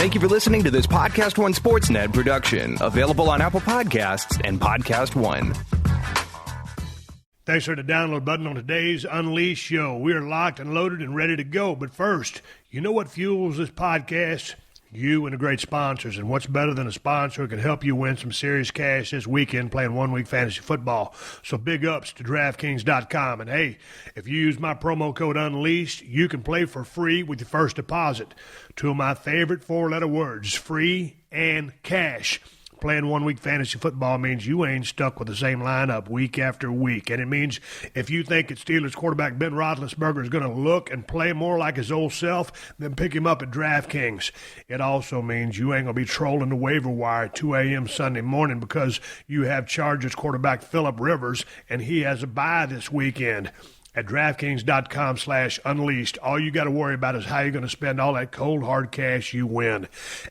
Thank you for listening to this PodcastOne Sportsnet production, available on Apple Podcasts and PodcastOne. Thanks for the download button on today's Unleashed show. We are locked and loaded and ready to go. But first, you know what fuels this podcast? You and the great sponsors. And what's better than a sponsor who can help you win some serious cash this weekend playing one-week fantasy football? So big ups to DraftKings.com. And hey, if you use my promo code UNLEASHED, you can play for free with your first deposit. Two of my favorite four-letter words, free and cash. Playing one-week fantasy football means you ain't stuck with the same lineup week after week. And it means if you think that Steelers quarterback Ben Roethlisberger is going to look and play more like his old self, then pick him up at DraftKings. It also means you ain't going to be trolling the waiver wire at 2 a.m. Sunday morning because you have Chargers quarterback Phillip Rivers, and he has a bye this weekend. At DraftKings.com/unleashed, all you got to worry about is how you're going to spend all that cold, hard cash you win.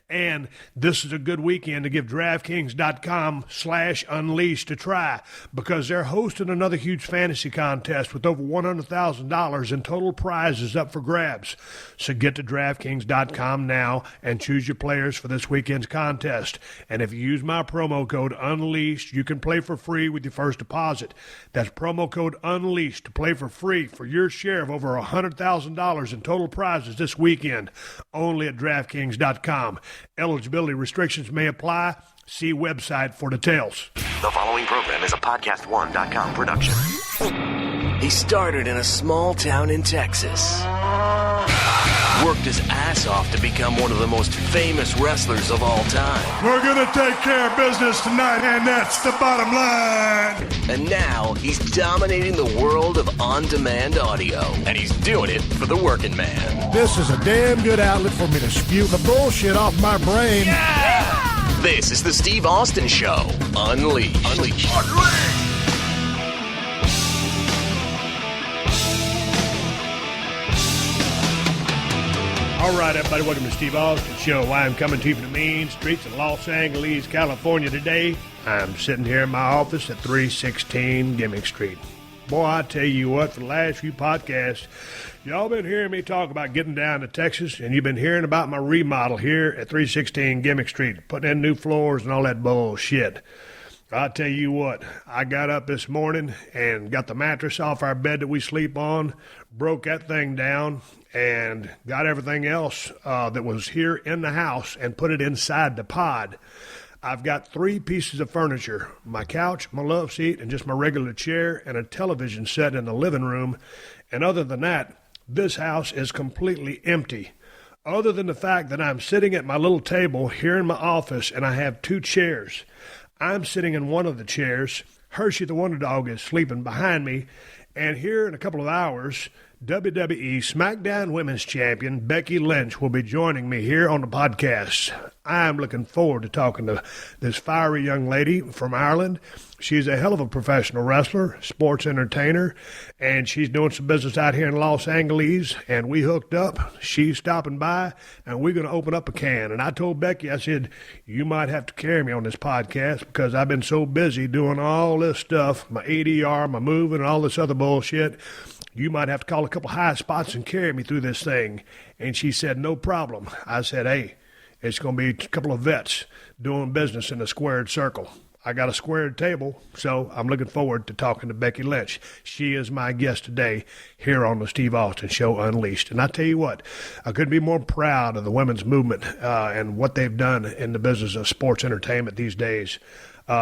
And this is a good weekend to give DraftKings.com/unleashed a try because they're hosting another huge fantasy contest with over $100,000 in total prizes up for grabs. So get to DraftKings.com now and choose your players for this weekend's contest. And if you use my promo code UNLEASHED, you can play for free with your first deposit. That's promo code UNLEASHED to play for free for your share of over $100,000 in total prizes this weekend, only at DraftKings.com. Eligibility restrictions may apply. See website for details. The following program is a PodcastOne.com production. He started in a small town in Texas. Worked his ass off to become one of the most famous wrestlers of all time. We're going to take care of business tonight, and that's the bottom line. And now he's dominating the world of on-demand audio. And he's doing it for the working man. This is a damn good outlet for me to spew the bullshit off my brain. Yeah! This is the Steve Austin Show. Unleashed. All right, everybody, welcome to Steve Austin Show. I'm coming to you from the mean streets of Los Angeles, California today. I'm sitting here in my office at 316 Gimmick Street. Boy, I tell you what, for the last few podcasts, y'all been hearing me talk about getting down to Texas, and you've been hearing about my remodel here at 316 Gimmick Street, putting in new floors and all that bullshit. I tell you what, I got up this morning and got the mattress off our bed that we sleep on, broke that thing down, and got everything else that was here in the house and put it inside the pod. I've got 3 pieces of furniture, my couch, my love seat, and just my regular chair, and a television set in the living room. And other than that, this house is completely empty. Other than the fact that I'm sitting at my little table here in my office and I have 2 chairs. I'm sitting in one of the chairs. Hershey the Wonder Dog is sleeping behind me. And here in a couple of hours, WWE Smackdown Women's Champion Becky Lynch will be joining me here on the podcast. I'm looking forward to talking to this fiery young lady from Ireland. She's a hell of a professional wrestler, sports entertainer, and she's doing some business out here in Los Angeles, and we hooked up. She's stopping by, and we're going to open up a can. And I told Becky, I said, you might have to carry me on this podcast because I've been so busy doing all this stuff, my ADR, my moving, and all this other bullshit. You might have to call a couple high spots and carry me through this thing. And she said, no problem. I said, hey, it's going to be a couple of vets doing business in a squared circle. I got a squared table, so I'm looking forward to talking to Becky Lynch. She is my guest today here on the Steve Austin Show Unleashed. And I tell you what, I couldn't be more proud of the women's movement and what they've done in the business of sports entertainment these days.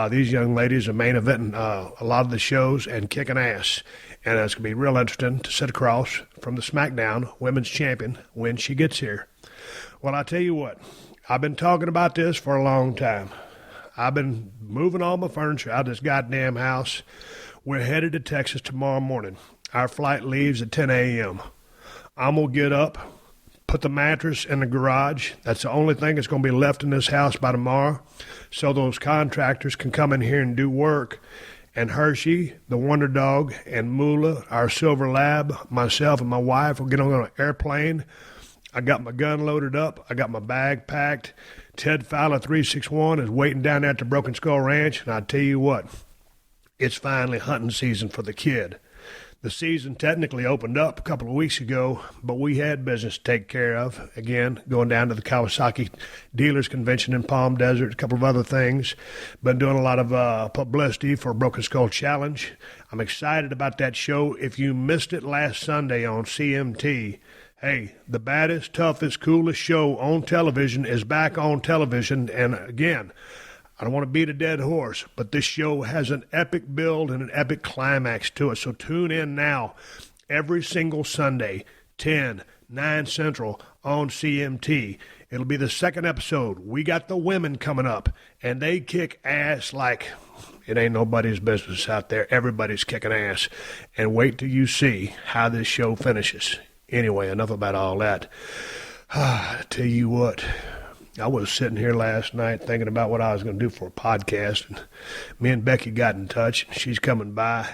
These young ladies are main eventing a lot of the shows and kicking ass. And it's going to be real interesting to sit across from the Smackdown Women's Champion when she gets here. Well, I tell you what, I've been talking about this for a long time. I've been moving all my furniture out of this goddamn house. We're headed to Texas tomorrow morning. Our flight leaves at 10 a.m. I'm going to get up, put the mattress in the garage. That's the only thing that's going to be left in this house by tomorrow, so those contractors can come in here and do work. And Hershey, the Wonder Dog, and Moolah, our Silver Lab, myself and my wife will get on an airplane. I got my gun loaded up. I got my bag packed. Ted Fowler 361 is waiting down there at the Broken Skull Ranch. And I tell you what, it's finally hunting season for the kid. The season technically opened up a couple of weeks ago, but we had business to take care of. Again, going down to the Kawasaki Dealers Convention in Palm Desert, a couple of other things. Been doing a lot of publicity for Broken Skull Challenge. I'm excited about that show. If you missed it last Sunday on CMT, hey, the baddest, toughest, coolest show on television is back on television. And again, I don't want to beat a dead horse, but this show has an epic build and an epic climax to it. So tune in now every single Sunday, 9 Central on CMT. It'll be the second episode. We got the women coming up, and they kick ass like it ain't nobody's business out there. Everybody's kicking ass. And wait till you see how this show finishes. Anyway, enough about all that. I tell you what. I was sitting here last night thinking about what I was going to do for a podcast, and me and Becky got in touch. She's coming by,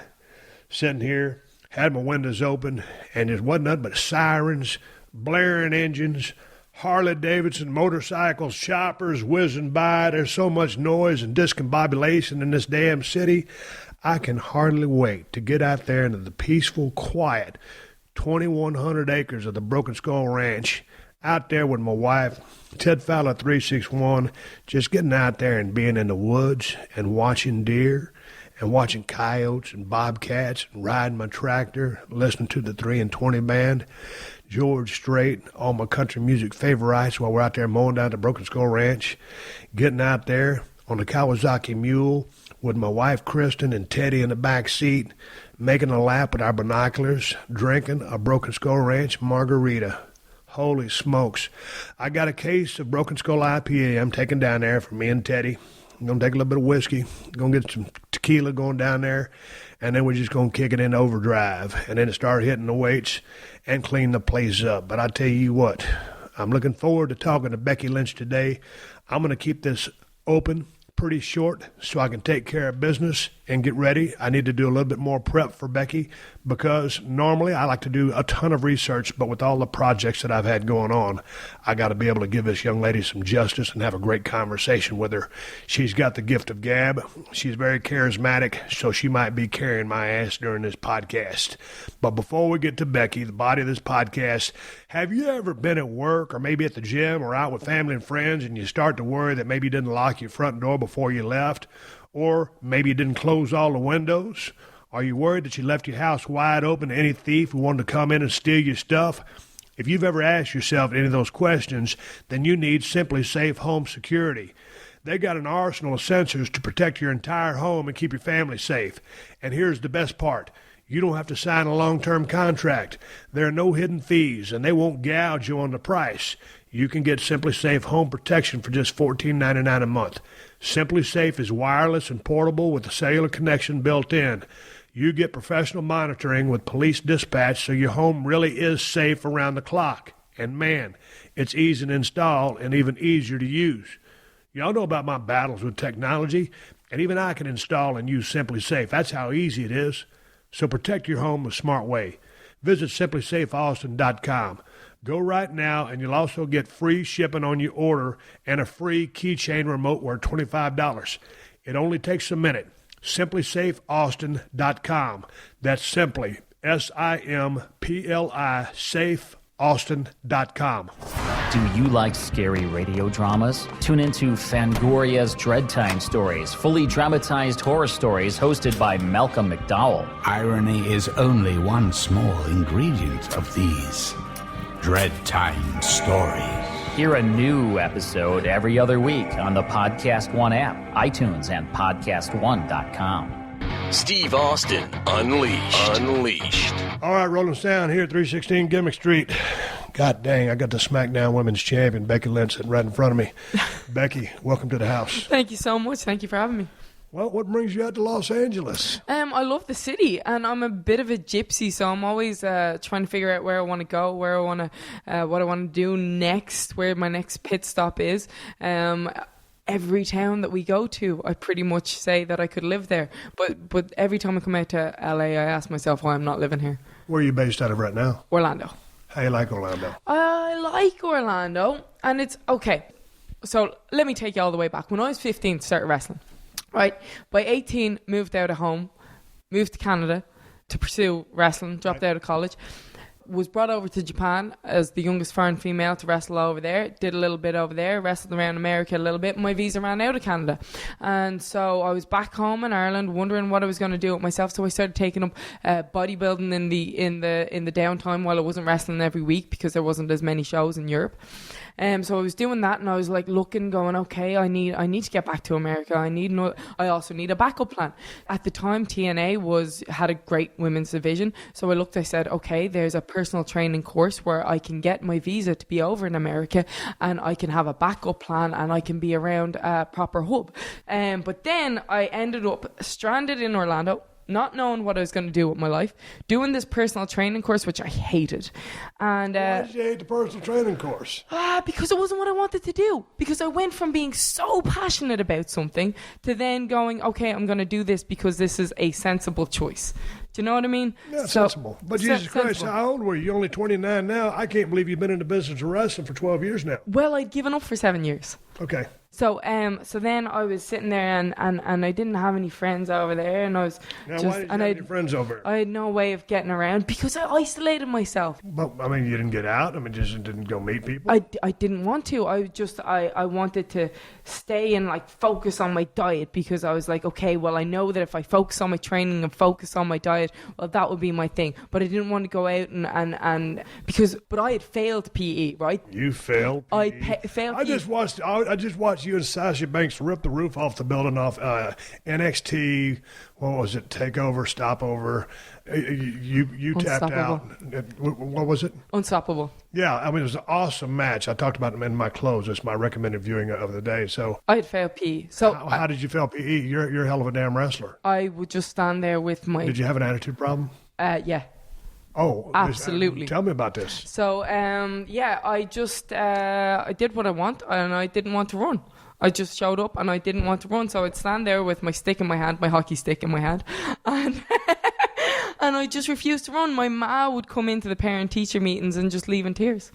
sitting here, had my windows open, and there wasn't nothing but sirens, blaring engines, Harley-Davidson motorcycles, choppers whizzing by. There's so much noise and discombobulation in this damn city. I can hardly wait to get out there into the peaceful, quiet 2,100 acres of the Broken Skull Ranch, out there with my wife, Ted Fowler 361, just getting out there and being in the woods and watching deer and watching coyotes and bobcats and riding my tractor, listening to the 3 and 20 band, George Strait, all my country music favorites while we're out there mowing down the Broken Skull Ranch, getting out there on the Kawasaki Mule with my wife Kristen and Teddy in the back seat, making a lap with our binoculars, drinking a Broken Skull Ranch margarita. Holy smokes. I got a case of Broken Skull IPA I'm taking down there for me and Teddy. I'm going to take a little bit of whiskey, going to get some tequila going down there, and then we're just going to kick it into overdrive and then start hitting the weights and clean the place up. But I tell you what, I'm looking forward to talking to Becky Lynch today. I'm going to keep this open pretty short so I can take care of business and get ready. I need to do a little bit more prep for Becky because normally I like to do a ton of research, but with all the projects that I've had going on, I got to be able to give this young lady some justice and have a great conversation with her. She's got the gift of gab. She's very charismatic, so she might be carrying my ass during this podcast. But before we get to Becky, the body of this podcast, have you ever been at work or maybe at the gym or out with family and friends and you start to worry that maybe you didn't lock your front door before you left? Or maybe you didn't close all the windows? Are you worried that you left your house wide open to any thief who wanted to come in and steal your stuff? If you've ever asked yourself any of those questions, then you need Simply Safe Home Security. They got an arsenal of sensors to protect your entire home and keep your family safe. And here's the best part. You don't have to sign a long-term contract. There are no hidden fees, and they won't gouge you on the price. You can get Simply Safe Home Protection for just $14.99 a month. Simply Safe is wireless and portable with a cellular connection built in. You get professional monitoring with police dispatch so your home really is safe around the clock. And man, it's easy to install and even easier to use. Y'all know about my battles with technology, and even I can install and use Simply Safe. That's how easy it is. So protect your home a smart way. Visit simplysafeaustin.com. Go right now, and you'll also get free shipping on your order and a free keychain remote worth $25. It only takes a minute. simplysafeaustin.com. That's simply, S-I-M-P-L-I, safeaustin.com. Do you like scary radio dramas? Tune into Fangoria's Dread Time Stories, fully dramatized horror stories hosted by Malcolm McDowell. Irony is only one small ingredient of these Dread Time Stories. Hear a new episode every other week on the PodcastOne app, iTunes, and PodcastOne.com. Steve Austin, Unleashed. All right, rolling sound here at 316 Gimmick Street. God dang, I got the Smackdown Women's Champion, Becky Lynch, sitting right in front of me. Becky, welcome to the house. Thank you so much. Thank you for having me. Well, what brings you out to Los Angeles? I love the city, and I'm a bit of a gypsy, so I'm always trying to figure out where I want to go, what I want to do next, where my next pit stop is. Every town that we go to, I pretty much say that I could live there. But every time I come out to LA, I ask myself why I'm not living here. Where are you based out of right now? Orlando. How you like Orlando? I like Orlando, and it's okay. So let me take you all the way back. When I was 15, started wrestling. Right, by 18, moved out of home, moved to Canada, to pursue wrestling, dropped out of college. Was brought over to Japan as the youngest foreign female to wrestle over there. Did a little bit over there, wrestled around America a little bit. My visa ran out of Canada, and so I was back home in Ireland, wondering what I was going to do with myself. So I started taking up bodybuilding in the downtime while I wasn't wrestling every week because there wasn't as many shows in Europe. So I was doing that, and I was like looking, going, okay, I need to get back to America. I also need a backup plan. At the time, TNA had a great women's division. So I looked, I said, okay, there's a personal training course where I can get my visa to be over in America, and I can have a backup plan, and I can be around a proper hub. But then I ended up stranded in Orlando, not knowing what I was going to do with my life, doing this personal training course, which I hated. And why did you hate the personal training course? Because it wasn't what I wanted to do. Because I went from being so passionate about something to then going, okay, I'm going to do this because this is a sensible choice. Do you know what I mean? Yeah, sensible. But Jesus Christ, how old were you? You're only 29 now. I can't believe you've been in the business of wrestling for 12 years now. Well, I'd given up for 7 years. Okay. So then I was sitting there and I didn't have any friends over there, and I was why didn't you have any friends over there? I had no way of getting around because I isolated myself. But I mean, you didn't get out. I mean, just didn't go meet people. I didn't want to. I wanted to stay and like focus on my diet because I was like, okay, well, I know that if I focus on my training and focus on my diet, well, that would be my thing. But I didn't want to go out and but I had failed PE, right? You failed PE. I failed PE. I just watched you and Sasha Banks rip the roof off the building off NXT. What was it? Takeover, Stopover. You tapped out. What was it? Unstoppable. Yeah, I mean, it was an awesome match. I talked about it in my close. It's my recommended viewing of the day. So I had failed PE. So how did you fail PE? You're a hell of a damn wrestler. I would just stand there with my... Did you have an attitude problem? Yeah. Oh, absolutely. Tell me about this. So, I just I did what I want, and I didn't want to run. I just showed up, and I didn't want to run. So I'd stand there with my stick in my hand, my hockey stick in my hand, and and I just refused to run. My ma would come into the parent-teacher meetings and just leave in tears.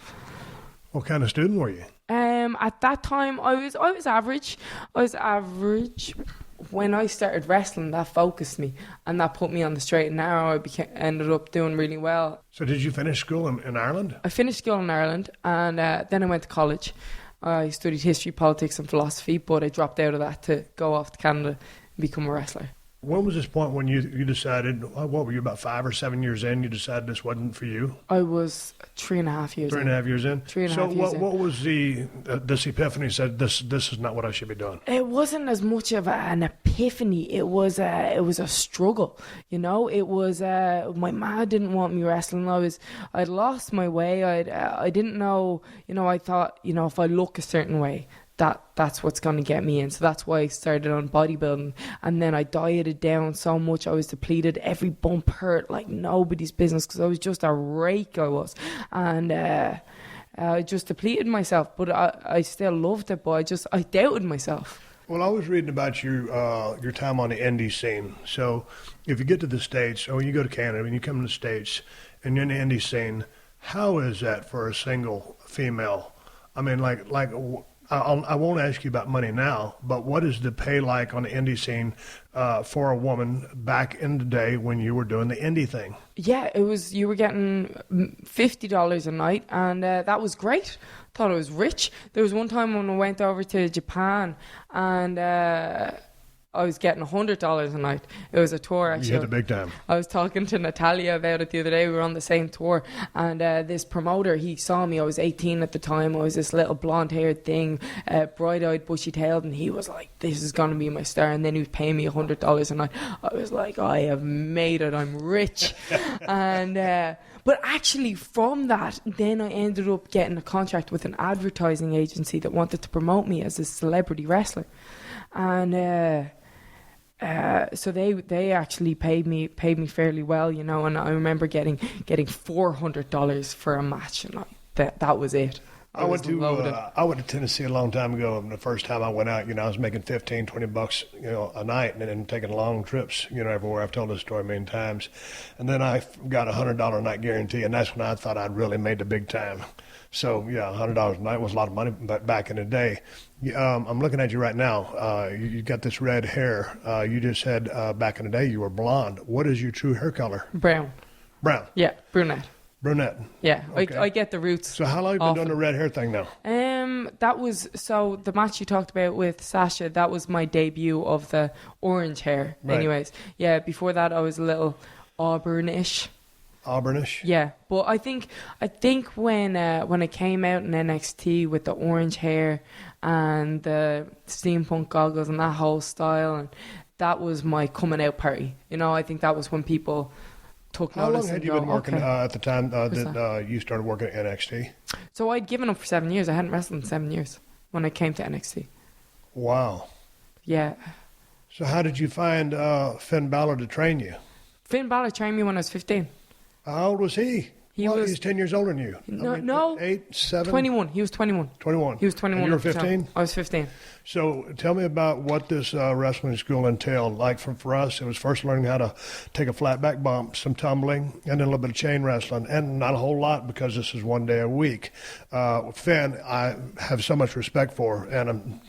What kind of student were you? At that time, I was average. I was average. When I started wrestling, that focused me, and that put me on the straight and narrow. I ended up doing really well. So did you finish school in Ireland? I finished school in Ireland, and then I went to college. I studied history, politics and philosophy, but I dropped out of that to go off to Canada and become a wrestler. When was this point when you decided, what were you, about 5 or 7 years in, you decided this wasn't for you? I was 3.5 years in. 3.5 years in? 3.5 years in. So what was this epiphany said, this is not what I should be doing? It wasn't as much of an epiphany. It was a struggle, you know. It was, my ma didn't want me wrestling. I'd lost my way. I didn't know, you know, I thought, you know, if I look a certain way, that's what's going to get me in. So that's why I started on bodybuilding, and then I dieted down so much. I was depleted. Every bump hurt like nobody's business because I was just a rake. I was, and I just depleted myself. But I still loved it. But I doubted myself. Well, I was reading about your time on the indie scene. So if you get to the States, or when you go to Canada, when you come to the States, and you're in the indie scene, how is that for a single female? I mean, like. I won't ask you about money now, but what is the pay like on the indie scene for a woman back in the day when you were doing the indie thing? Yeah, you were getting $50 a night, and that was great. Thought I was rich. There was one time when I went over to Japan, and I was getting $100 a night. It was a tour, actually. You hit the big time. I was talking to Natalia about it the other day. We were on the same tour, and this promoter, he saw me. I was 18 at the time. I was this little blonde-haired thing, bright-eyed, bushy-tailed, and he was like, this is going to be my star. And then he was paying me $100 a night. I was like, I have made it. I'm rich. And but actually from that, then I ended up getting a contract with an advertising agency that wanted to promote me as a celebrity wrestler. And so they actually paid me fairly well, you know, and I remember getting $400 for a match, and that was it. I went to Tennessee a long time ago, and the first time I went out, I was making $15-$20, a night, and then taking long trips, everywhere. I've told this story many times. And then I got a $100 a night guarantee, and that's when I thought I'd really made the big time. So, $100 a night was a lot of money back in the day. I'm looking at you right now. You got this red hair. You just said back in the day you were blonde. What is your true hair color? Brown. Brown? Yeah, brunette. Brunette. Yeah, okay. I get the roots. So how long have you been doing the red hair thing now? That was, so the match you talked about with Sasha, that was my debut of the orange hair. Right. Anyways, yeah, before that I was a little auburnish. Auburnish? Yeah, but I think when I came out in NXT with the orange hair and the steampunk goggles and that whole style, and that was my coming out party. I think that was when people took notice. How long had you been working at the time that you started working at NXT? So I'd given up for 7 years. I hadn't wrestled in 7 years when I came to NXT. Wow. Yeah. So how did you find Finn Balor to train you? Finn Balor trained me when I was 15. How old was he? He's 10 years older than you. No. 8, 7? 21. He was 21. 21. He was 21. And you were 15? I was 15. So tell me about what this wrestling school entailed. Like for us, it was first learning how to take a flat back bump, some tumbling, and then a little bit of chain wrestling, and not a whole lot because this is 1 day a week. Finn, I have so much respect for, and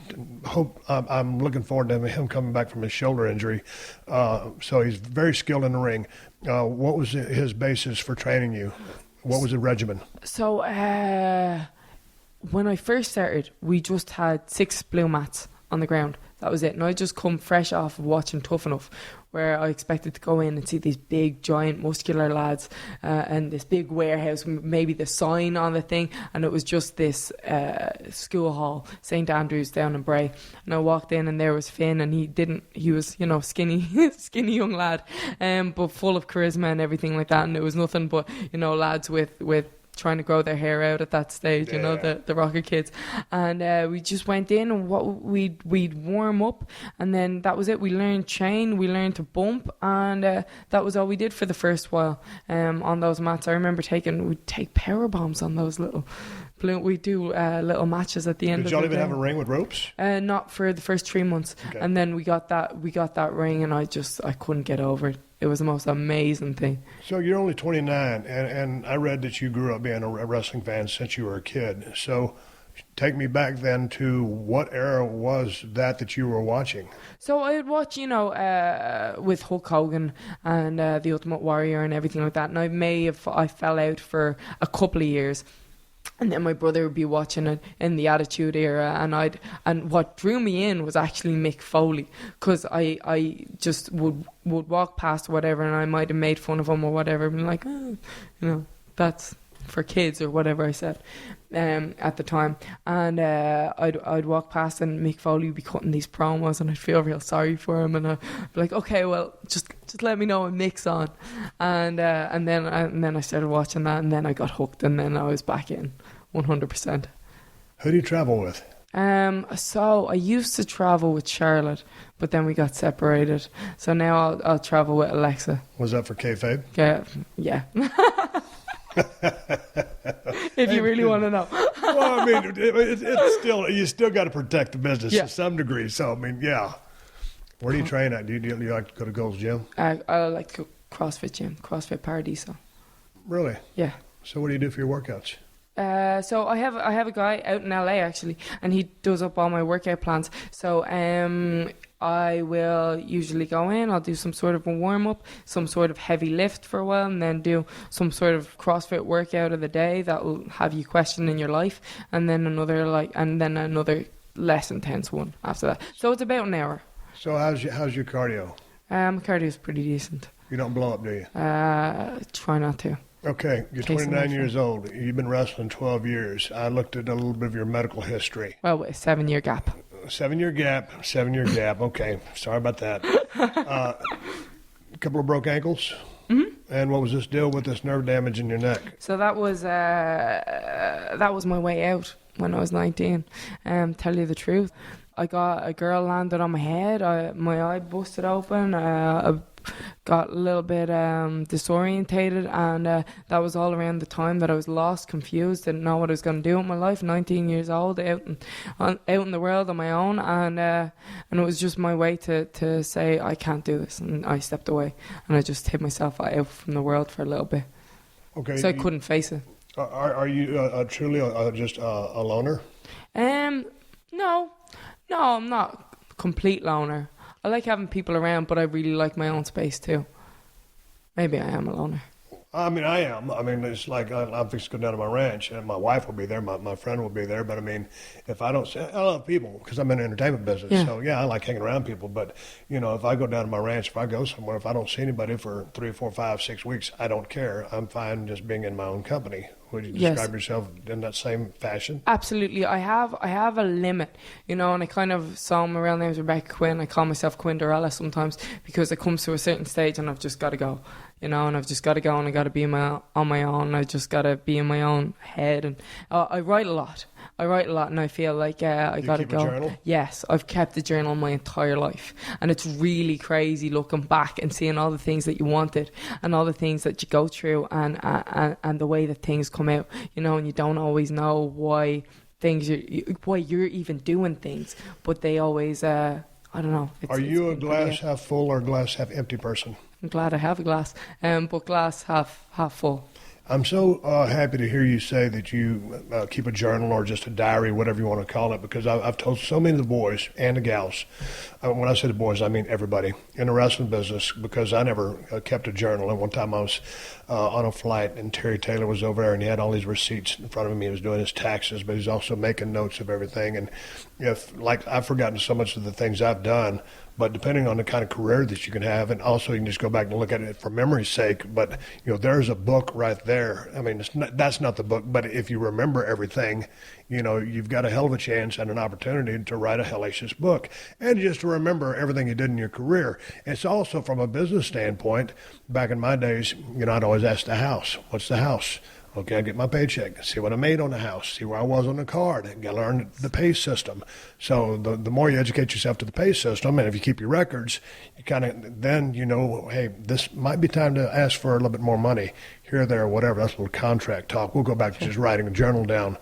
I'm looking forward to him coming back from his shoulder injury. So he's very skilled in the ring. What was his basis for training you? What was the regimen? So when I first started, we just had 6 blue mats on the ground. That was it. And I just come fresh off of watching Tough Enough, where I expected to go in and see these big, giant, muscular lads and this big warehouse, maybe the sign on the thing. And it was just this school hall, St. Andrews down in Bray. And I walked in and there was Finn, and he was, skinny, skinny young lad, but full of charisma and everything like that. And it was nothing but, lads with trying to grow their hair out at that stage, the rocker kids. And we just went in, and we'd warm up, and then that was it. We learned chain, we learned to bump, and that was all we did for the first while on those mats. I remember we'd take power bombs on those little we'd do little matches at the end of the day. Did y'all even have a ring with ropes? Not for the first 3 months. Okay. And then we got that ring, and I couldn't get over it. It was the most amazing thing. So you're only 29, and I read that you grew up being a wrestling fan since you were a kid. So take me back then to what era was that you were watching? So I would watch, with Hulk Hogan and The Ultimate Warrior and everything like that. And I fell out for a couple of years. And then my brother would be watching it in the Attitude Era, and what drew me in was actually Mick Foley, because I just would walk past or whatever, and I might have made fun of him or whatever, and like, that's for kids or whatever I said at the time. And I'd walk past, and Mick Foley would be cutting these promos, and I'd feel real sorry for him, and I'd be like, okay, well, just let me know when Mick's on. And then I started watching that, and then I got hooked, and then I was back in 100%. Who do you travel with? So I used to travel with Charlotte, but then we got separated. So now I'll travel with Alexa. Was that for kayfabe? Yeah. If you really want to know. Well, I mean, it's still, you still got to protect the business to some degree. So I mean, yeah. Where do you train at? Do you like to go to Gold's Gym? I like to go CrossFit Gym, CrossFit Paradiso. Really? Yeah. So what do you do for your workouts? So I have a guy out in LA actually, and he does up all my workout plans. So I will usually go in, I'll do some sort of a warm-up, some sort of heavy lift for a while, and then do some sort of CrossFit workout of the day that will have you questioning your life, and then another less intense one after that. So it's about an hour. So how's your cardio? Cardio is pretty decent. You don't blow up, do you? Try not to. Okay, you're 29 years old. You've been wrestling 12 years. I looked at a little bit of your medical history. Well, a 7-year gap. 7-year gap. Okay, sorry about that. A couple of broke ankles. Mm-hmm. And what was this deal with this nerve damage in your neck? So that was my way out. when I was 19. Tell you the truth, I got a girl landed on my head. My eye busted open. I got a little bit disorientated, and that was all around the time that I was lost, confused, didn't know what I was going to do with my life. 19 years old, out in the world on my own, and it was just my way to say I can't do this, and I stepped away, and I just hid myself out from the world for a little bit. Okay. So I couldn't face it. Are you truly just a loner? No, I'm not a complete loner. I like having people around, but I really like my own space too. Maybe I am a loner. I mean, I am. I mean, it's like I'm fixing to go down to my ranch, and my wife will be there, my friend will be there. But I mean, if I don't, I love people because I'm in the entertainment business. Yeah. So yeah, I like hanging around people. But if I go down to my ranch, if I go somewhere, if I don't see anybody for 3, 4, 5, 6 weeks, I don't care. I'm fine just being in my own company. Would you describe yourself in that same fashion? Absolutely. I have a limit, and I kind of saw my real name's Rebecca Quinn. I call myself Quinderella sometimes because it comes to a certain stage and I've just got to go, and I've just got to go and I got to be on my own. I just got to be in my own head, and I write a lot. And I feel like I got to go. You keep a journal? Yes, I've kept a journal my entire life, and it's really crazy looking back and seeing all the things that you wanted and all the things that you go through and the way that things come out, and you don't always know why why you're even doing things, but they always I don't know. Are you a glass half full or a glass half empty person? I'm glad I have a glass, but glass half full. I'm so happy to hear you say that you keep a journal or just a diary, whatever you want to call it, because I've told so many of the boys and the gals, when I say the boys, I mean everybody in the wrestling business, because I never kept a journal. And one time I was on a flight, and Terry Taylor was over there, and he had all these receipts in front of him. He was doing his taxes, but he's also making notes of everything. And I've forgotten so much of the things I've done, but depending on the kind of career that you can have, and also you can just go back and look at it for memory's sake. But there's a book right there. I mean, that's not the book, but if you remember everything, you've got a hell of a chance and an opportunity to write a hellacious book, and just to remember everything you did in your career. It's also from a business standpoint. Back in my days, I'd always ask the house, "What's the house?" Okay, I get my paycheck, see what I made on the house, see where I was on the card, got to learn the pay system. So the more you educate yourself to the pay system, and if you keep your records, you kind of then hey, this might be time to ask for a little bit more money here or there, or whatever. That's a little contract talk. We'll go back to just writing a journal down.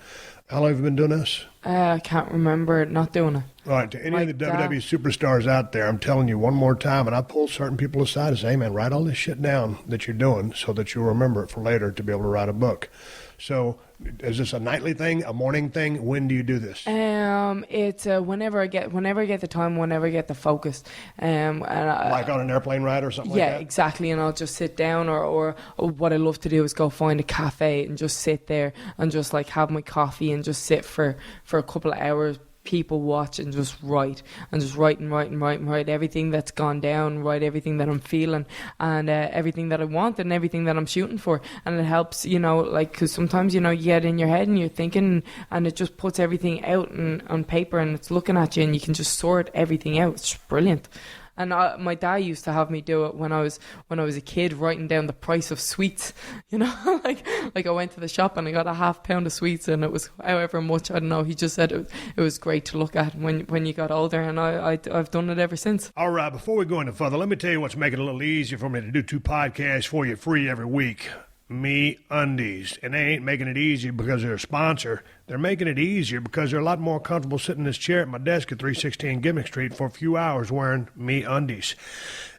How long have you been doing this? I can't remember not doing it. All right, to any of the WWE superstars out there, I'm telling you one more time, and I pull certain people aside and say, "Hey, man, write all this shit down that you're doing so that you'll remember it for later to be able to write a book." So is this a nightly thing, a morning thing? When do you do this? It's whenever I get the time, whenever I get the focus. Like on an airplane ride or something like that? Yeah, exactly. And I'll just sit down, or what I love to do is go find a cafe and just sit there and just have my coffee and just sit for a couple of hours, people watch, and just write and write everything that's gone down, write everything that I'm feeling, and everything that I want and everything that I'm shooting for. And it helps, because sometimes you get in your head and you're thinking, and it just puts everything out on paper, and it's looking at you, and you can just sort everything out. It's brilliant. And my dad used to have me do it when I was a kid, writing down the price of sweets. Like I went to the shop and I got a half pound of sweets, and it was however much, I don't know. He just said it was great to look at when you got older, and I've done it ever since. All right, before we go any further, let me tell you what's making it a little easier for me to do 2 podcasts for you free every week. Me Undies. And they ain't making it easier because they're a sponsor. They're making it easier because they're a lot more comfortable sitting in this chair at my desk at 316 Gimmick Street for a few hours wearing Me Undies.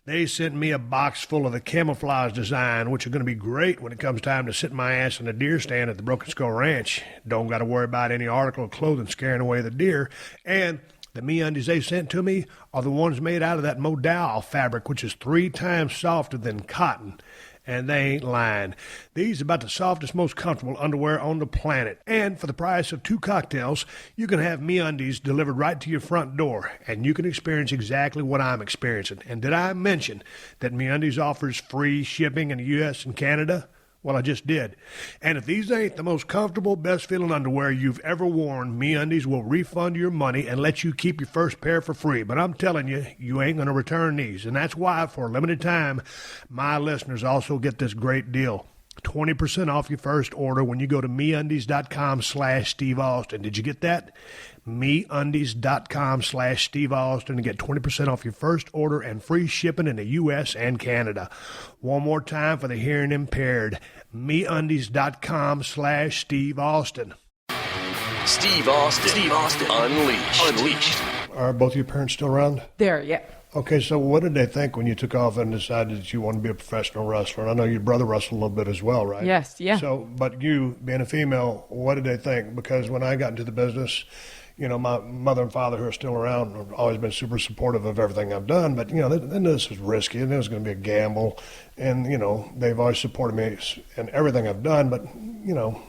They sent me a box full of the camouflage design, which are going to be great when it comes time to sit my ass in the deer stand at the Broken Skull Ranch. Don't got to worry about any article of clothing scaring away the deer. And the Me Undies they sent to me are the ones made out of that modal fabric, which is 3 times softer than cotton. And they ain't lying. These are about the softest, most comfortable underwear on the planet. And for the price of 2 cocktails, you can have MeUndies delivered right to your front door. And you can experience exactly what I'm experiencing. And did I mention that MeUndies offers free shipping in the U.S. and Canada? Well, I just did. And if these ain't the most comfortable, best-feeling underwear you've ever worn, MeUndies will refund your money and let you keep your first pair for free. But I'm telling you, you ain't going to return these. And that's why, for a limited time, my listeners also get this great deal. 20% off your first order when you go to MeUndies.com/Steve Austin. Did you get that? MeUndies.com/Steve Austin and get 20% off your first order and free shipping in the U.S. and Canada. One more time for the hearing impaired. MeUndies.com/Steve Austin. Steve Austin. Unleashed. Are both your parents still around? There, yeah. Okay, so what did they think when you took off and decided that you wanted to be a professional wrestler? And I know your brother wrestled a little bit as well, right? Yes, yeah. So, but you, being a female, what did they think? Because when I got into the business, you know, my mother and father, who are still around, have always been super supportive of everything I've done. But, you know, they knew this was risky and it was going to be a gamble. And, you know, they've always supported me in everything I've done. But, you know,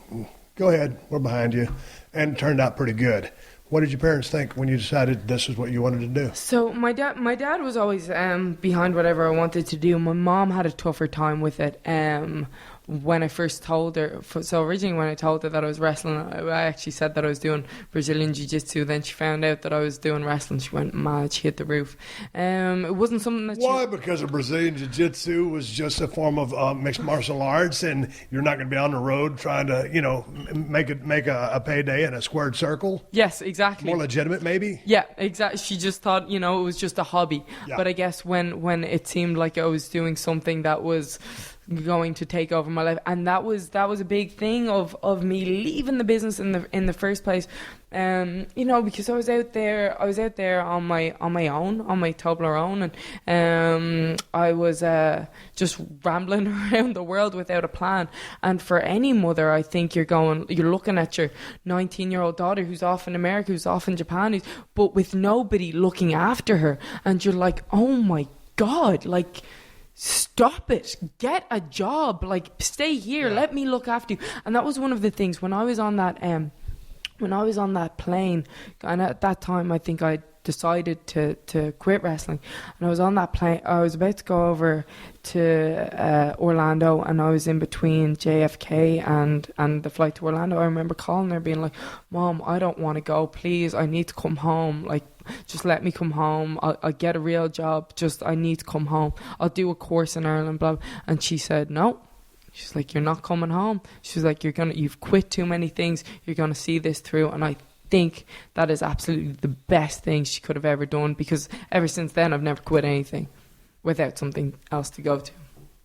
go ahead, we're behind you. And it turned out pretty good. What did your parents think when you decided this is what you wanted to do? So my dad was always behind whatever I wanted to do. My mom had a tougher time with it. When I first told her, so originally when I told her that I was wrestling, I actually said that I was doing Brazilian Jiu-Jitsu. Then she found out that I was doing wrestling. She went mad. She hit the roof. It wasn't something that Why? Because of Brazilian Jiu-Jitsu was just a form of mixed martial arts, and you're not going to be on the road trying to, you know, make a payday in a squared circle? Yes, exactly. More legitimate, maybe? Yeah, exactly. She just thought, you know, it was just a hobby. Yeah. But I guess when it seemed like I was doing something that was going to take over my life, and that was a big thing of me leaving the business in the first place, you know, because I was out there on my own, on my Toblerone, and I was just rambling around the world without a plan. And for any mother, I think you're looking at your 19-year-old daughter who's off in America, who's off in Japan, but with nobody looking after her, and you're like, oh my God, like, stop it, get a job, like, stay here, let me look after you. And that was one of the things when I was on that plane, and at that time I think I decided to quit wrestling, and I was on that plane. I was about to go over to Orlando, and I was in between JFK and the flight to Orlando. I remember calling her being like, Mom, I don't want to go, please, I need to come home, like, just let me come home. I'll get a real job, just I need to come home, I'll do a course in Ireland, blah. And she said no. She's like, you're not coming home. She's like, you've quit too many things, you're gonna see this through. And I think that is absolutely the best thing she could have ever done, because ever since then I've never quit anything without something else to go to.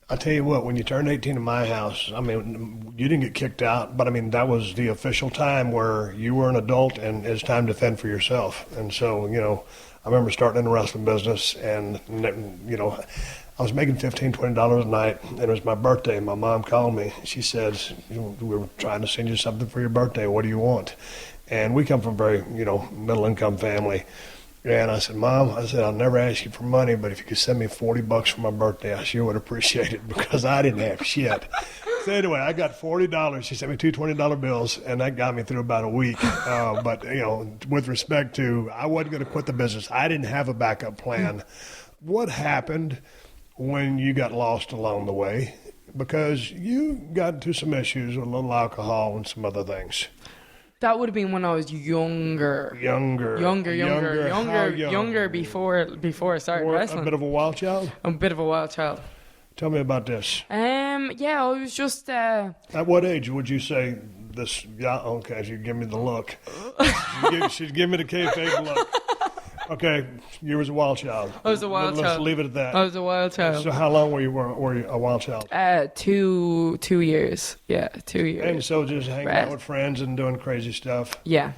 I'll tell you what, when you turned 18 in my house, I mean, you didn't get kicked out, but I mean, that was the official time where you were an adult and it's time to fend for yourself. And so, you know, I remember starting in the wrestling business, and, you know, I was making $15, $20 a night, and it was my birthday. My mom called me. She said, we were trying to send you something for your birthday. What do you want? And we come from a very, you know, middle-income family. And I said, Mom, I'll never ask you for money, but if you could send me $40 for my birthday, I sure would appreciate it, because I didn't have shit. So anyway, I got $40. She sent me two $20 bills, and that got me through about a week. But, you know, with respect to, I wasn't going to quit the business. I didn't have a backup plan. What happened when you got lost along the way? Because you got into some issues with a little alcohol and some other things. That would have been when I was younger. Younger before I started wrestling. A bit of a wild child? A bit of a wild child. Tell me about this. Yeah, I was just... At what age would you say this... Yeah, okay, she'd give me the look. She'd give me the kayfabe look. Okay, you was a wild child. I was a wild child. Let's leave it at that. I was a wild child. So how long were you a wild child? 2 years. Yeah, 2 years. And so just hanging out with friends and doing crazy stuff. Yeah.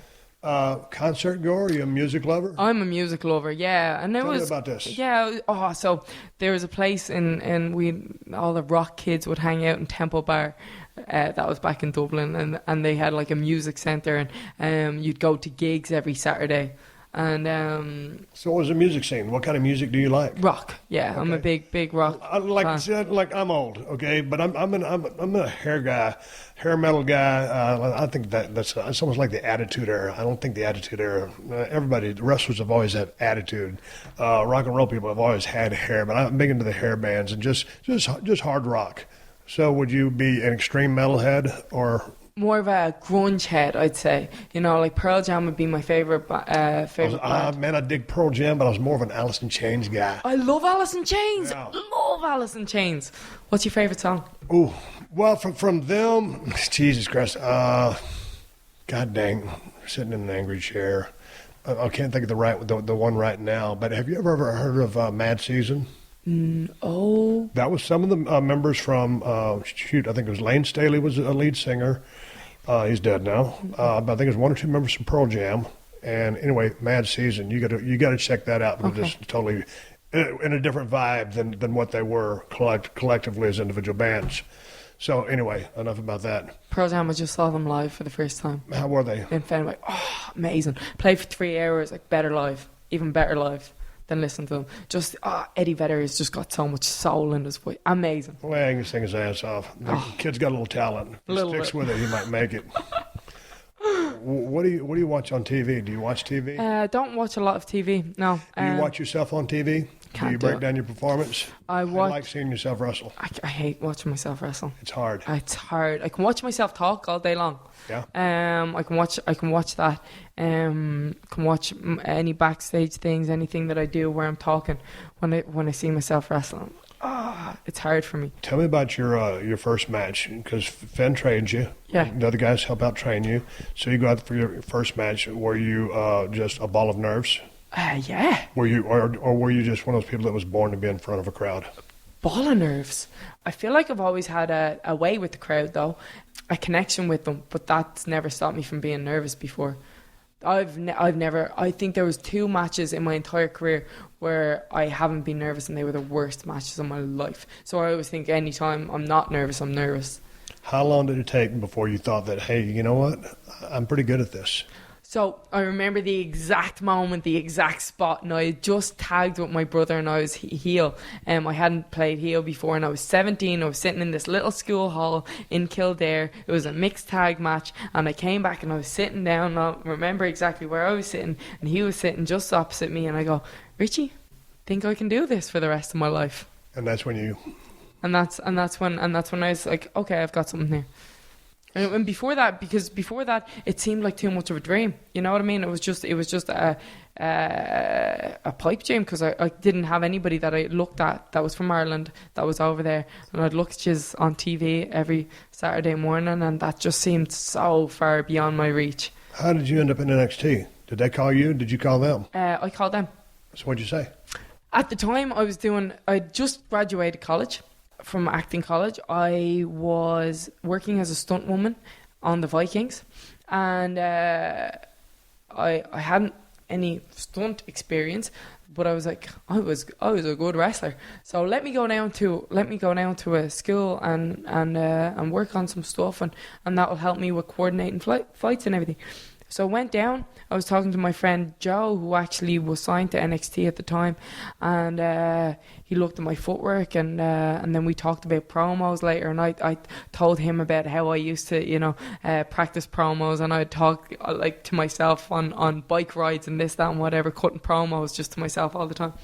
Concert goer? Are you a music lover? I'm a music lover, yeah. And Tell me about this. Yeah. Oh, so there was a place in all the rock kids would hang out in Temple Bar. That was back in Dublin, and they had like a music centre, and you'd go to gigs every Saturday. And so what was the music scene? What kind of music do you like? Rock, yeah. Okay. I'm a big rock fan. Like I'm old, okay, but I'm a hair metal guy. I think that's it's almost like the Attitude Era. I don't think the Attitude Era. The wrestlers have always had attitude. Rock and roll people have always had hair, but I'm big into the hair bands and just hard rock. So would you be an extreme metalhead or? More of a grunge head, I'd say. You know, like Pearl Jam would be my favorite band. Man, I dig Pearl Jam, but I was more of an Alice in Chains guy. I love Alice in Chains. Yeah. Love Alice in Chains. What's your favorite song? Ooh, Well, from them, Jesus Christ, God dang, sitting in an angry chair. I can't think of the one right now, but have you ever heard of Mad Season? Oh. That was some of the members from, I think it was Lane Staley was a lead singer. He's dead now. But I think it was one or two members from Pearl Jam. And anyway, Mad Season, you got to check that out because it's totally in a different vibe than what they were collectively as individual bands. So anyway, enough about that. Pearl Jam, I just saw them live for the first time. How were they? In Finley. Oh, amazing. Played for 3 hours, like better live. Even better live than listening to them. Just, Eddie Vedder has just got so much soul in his voice. Amazing. Well, he can sing his ass off. The kid's got a little talent. If he sticks with it, he might make it. What do you watch on TV? Do you watch TV? Don't watch a lot of TV, no. Do you watch yourself on TV? Do you break down your performance? I like seeing yourself wrestle. I hate watching myself wrestle. It's hard. It's hard. I can watch myself talk all day long. Yeah. I can watch that. Can watch any backstage things, anything that I do where I'm talking. When I see myself wrestling, it's hard for me. Tell me about your first match, because Finn trained you. Yeah. The other guys help out train you. So you go out for your first match. Were you just a ball of nerves? Yeah. Were you, or were you just one of those people that was born to be in front of a crowd? Ball of nerves. I feel like I've always had a way with the crowd, though, a connection with them, but that's never stopped me from being nervous before. I've never. I think there was 2 matches in my entire career where I haven't been nervous, and they were the worst matches of my life. So I always think anytime I'm not nervous, I'm nervous. How long did it take before you thought that, hey, you know what, I'm pretty good at this? So I remember the exact moment, the exact spot, and I had just tagged with my brother and I was heel. I hadn't played heel before, and I was 17. I was sitting in this little school hall in Kildare. It was a mixed tag match, and I came back and I was sitting down, and I remember exactly where I was sitting, and he was sitting just opposite me, and I go, Richie, think I can do this for the rest of my life? And that's when you... And that's when I was like, okay, I've got something here. And before that, because before that, it seemed like too much of a dream. You know what I mean? It was just a pipe dream, because I didn't have anybody that I looked at that was from Ireland that was over there, and I'd look at his on TV every Saturday morning, and that just seemed so far beyond my reach. How did you end up in NXT? Did they call you? Did you call them? I called them. So what'd you say? At the time, I just graduated college. From acting college, I was working as a stunt woman on the Vikings, and I hadn't any stunt experience, but I was like, I was a good wrestler. So let me go down to a school and work on some stuff, and that will help me with coordinating fights and everything. So I went down. I was talking to my friend Joe, who actually was signed to NXT at the time, and he looked at my footwork, and then we talked about promos later, and I told him about how I used to, practice promos, and I'd talk like to myself on bike rides and this, that, and whatever, cutting promos just to myself all the time.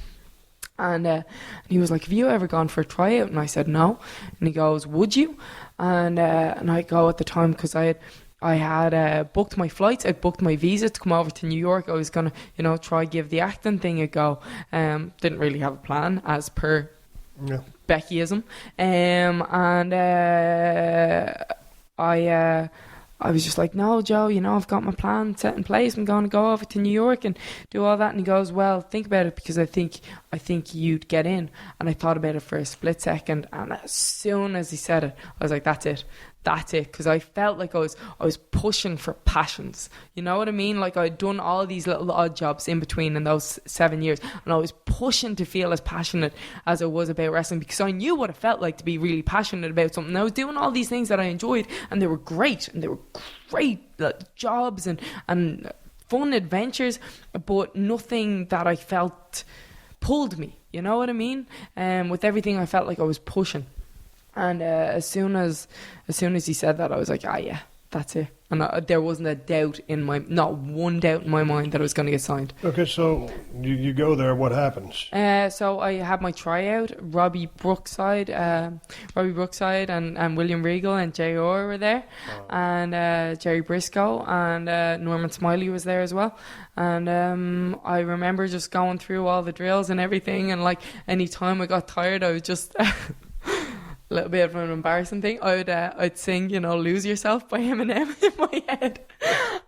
And he was like, have you ever gone for a tryout? And I said, no. And he goes, would you? And I go at the time, because I had booked my flights. I'd booked my visa to come over to New York. I was going to, try give the acting thing a go. Didn't really have a plan, as per Beckyism. I was just like, no, Joe, I've got my plan set in place. I'm going to go over to New York and do all that. And he goes, well, think about it, because I think you'd get in. And I thought about it for a split second. And as soon as he said it, I was like, that's it. Because I felt like I was pushing for passions. You know what I mean? Like, I'd done all these little odd jobs in between in those 7 years, and I was pushing to feel as passionate as I was about wrestling, because I knew what it felt like to be really passionate about something. I was doing all these things that I enjoyed, and they were great, jobs and fun adventures, but nothing that I felt pulled me. You know what I mean? With everything, I felt like I was pushing. And as soon as he said that, I was like, yeah, that's it. And there wasn't not one doubt in my mind that I was going to get signed. Okay, so you go there. What happens? So I had my tryout. Robbie Brookside and William Regal and JR were there, and Jerry Briscoe and Norman Smiley was there as well. And I remember just going through all the drills and everything. And like, any time I got tired, I was just a little bit of an embarrassing thing. I'd sing, "Lose Yourself" by Eminem in my head,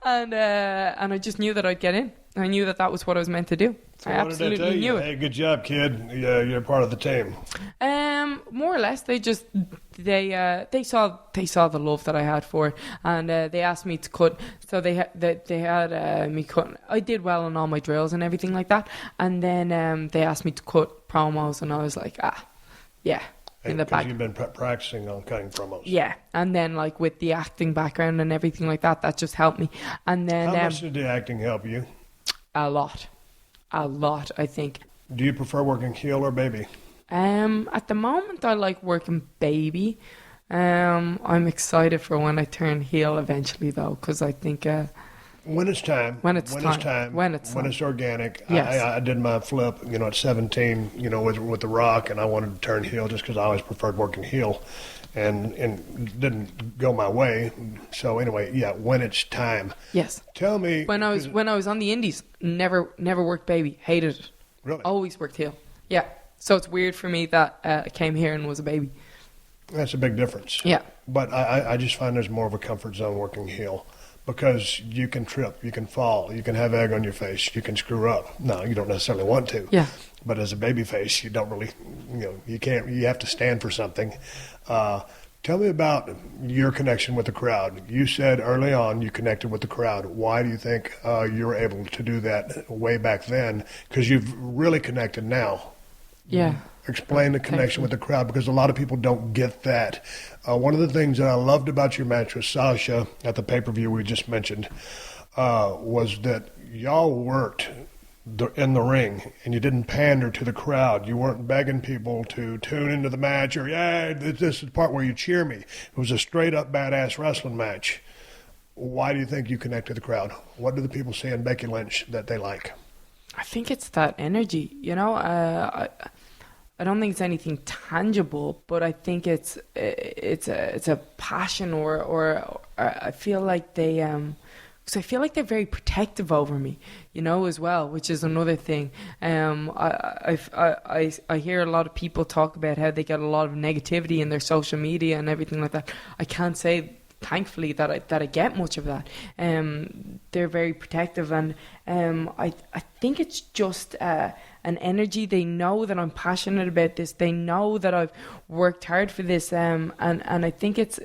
and I just knew that I'd get in. I knew that was what I was meant to do. So I absolutely knew it. Hey, good job, kid. You're part of the team. More or less, they saw the love that I had for it, and they asked me to cut. So they had me cut. I did well on all my drills and everything like that, and then they asked me to cut promos, and I was like, yeah. In the back. You've been practicing on cutting promos. Yeah, and then like with the acting background and everything like that just helped me. And then how much did the acting help you? A lot, I think. Do you prefer working heel or baby? At the moment, I like working baby. I'm excited for when I turn heel eventually, though, because I think when it's time, when it's organic. Yes. I did my flip, at 17, with The Rock, and I wanted to turn heel just because I always preferred working heel, and didn't go my way. So anyway, yeah, when it's time. Yes. Tell me when I was on the Indies, never worked baby, hated it. Really? Always worked heel. Yeah. So it's weird for me that I came here and was a baby. That's a big difference. Yeah. But I just find there's more of a comfort zone working heel. Because you can trip, you can fall, you can have egg on your face, you can screw up. No, you don't necessarily want to. Yeah. But as a baby face, you don't really, you can't. You have to stand for something. Tell me about your connection with the crowd. You said early on you connected with the crowd. Why do you think you were able to do that way back then? Because you've really connected now. Yeah. Explain the connection with the crowd, because a lot of people don't get that. One of the things that I loved about your match with Sasha at the pay-per-view we just mentioned was that y'all worked in the ring and you didn't pander to the crowd. You weren't begging people to tune into the match or, yeah, this is the part where you cheer me. It was a straight-up badass wrestling match. Why do you think you connect to the crowd? What do the people see in Becky Lynch that they like? I think it's that energy, I don't think it's anything tangible, but I think it's a passion, or I feel like they because I feel like they're very protective over me, as well, which is another thing. I hear a lot of people talk about how they get a lot of negativity in their social media and everything like that. I can't say, thankfully, that I get much of that. They're very protective, and I think it's just an energy. They know that I'm passionate about this. They know that I've worked hard for this, and I think it's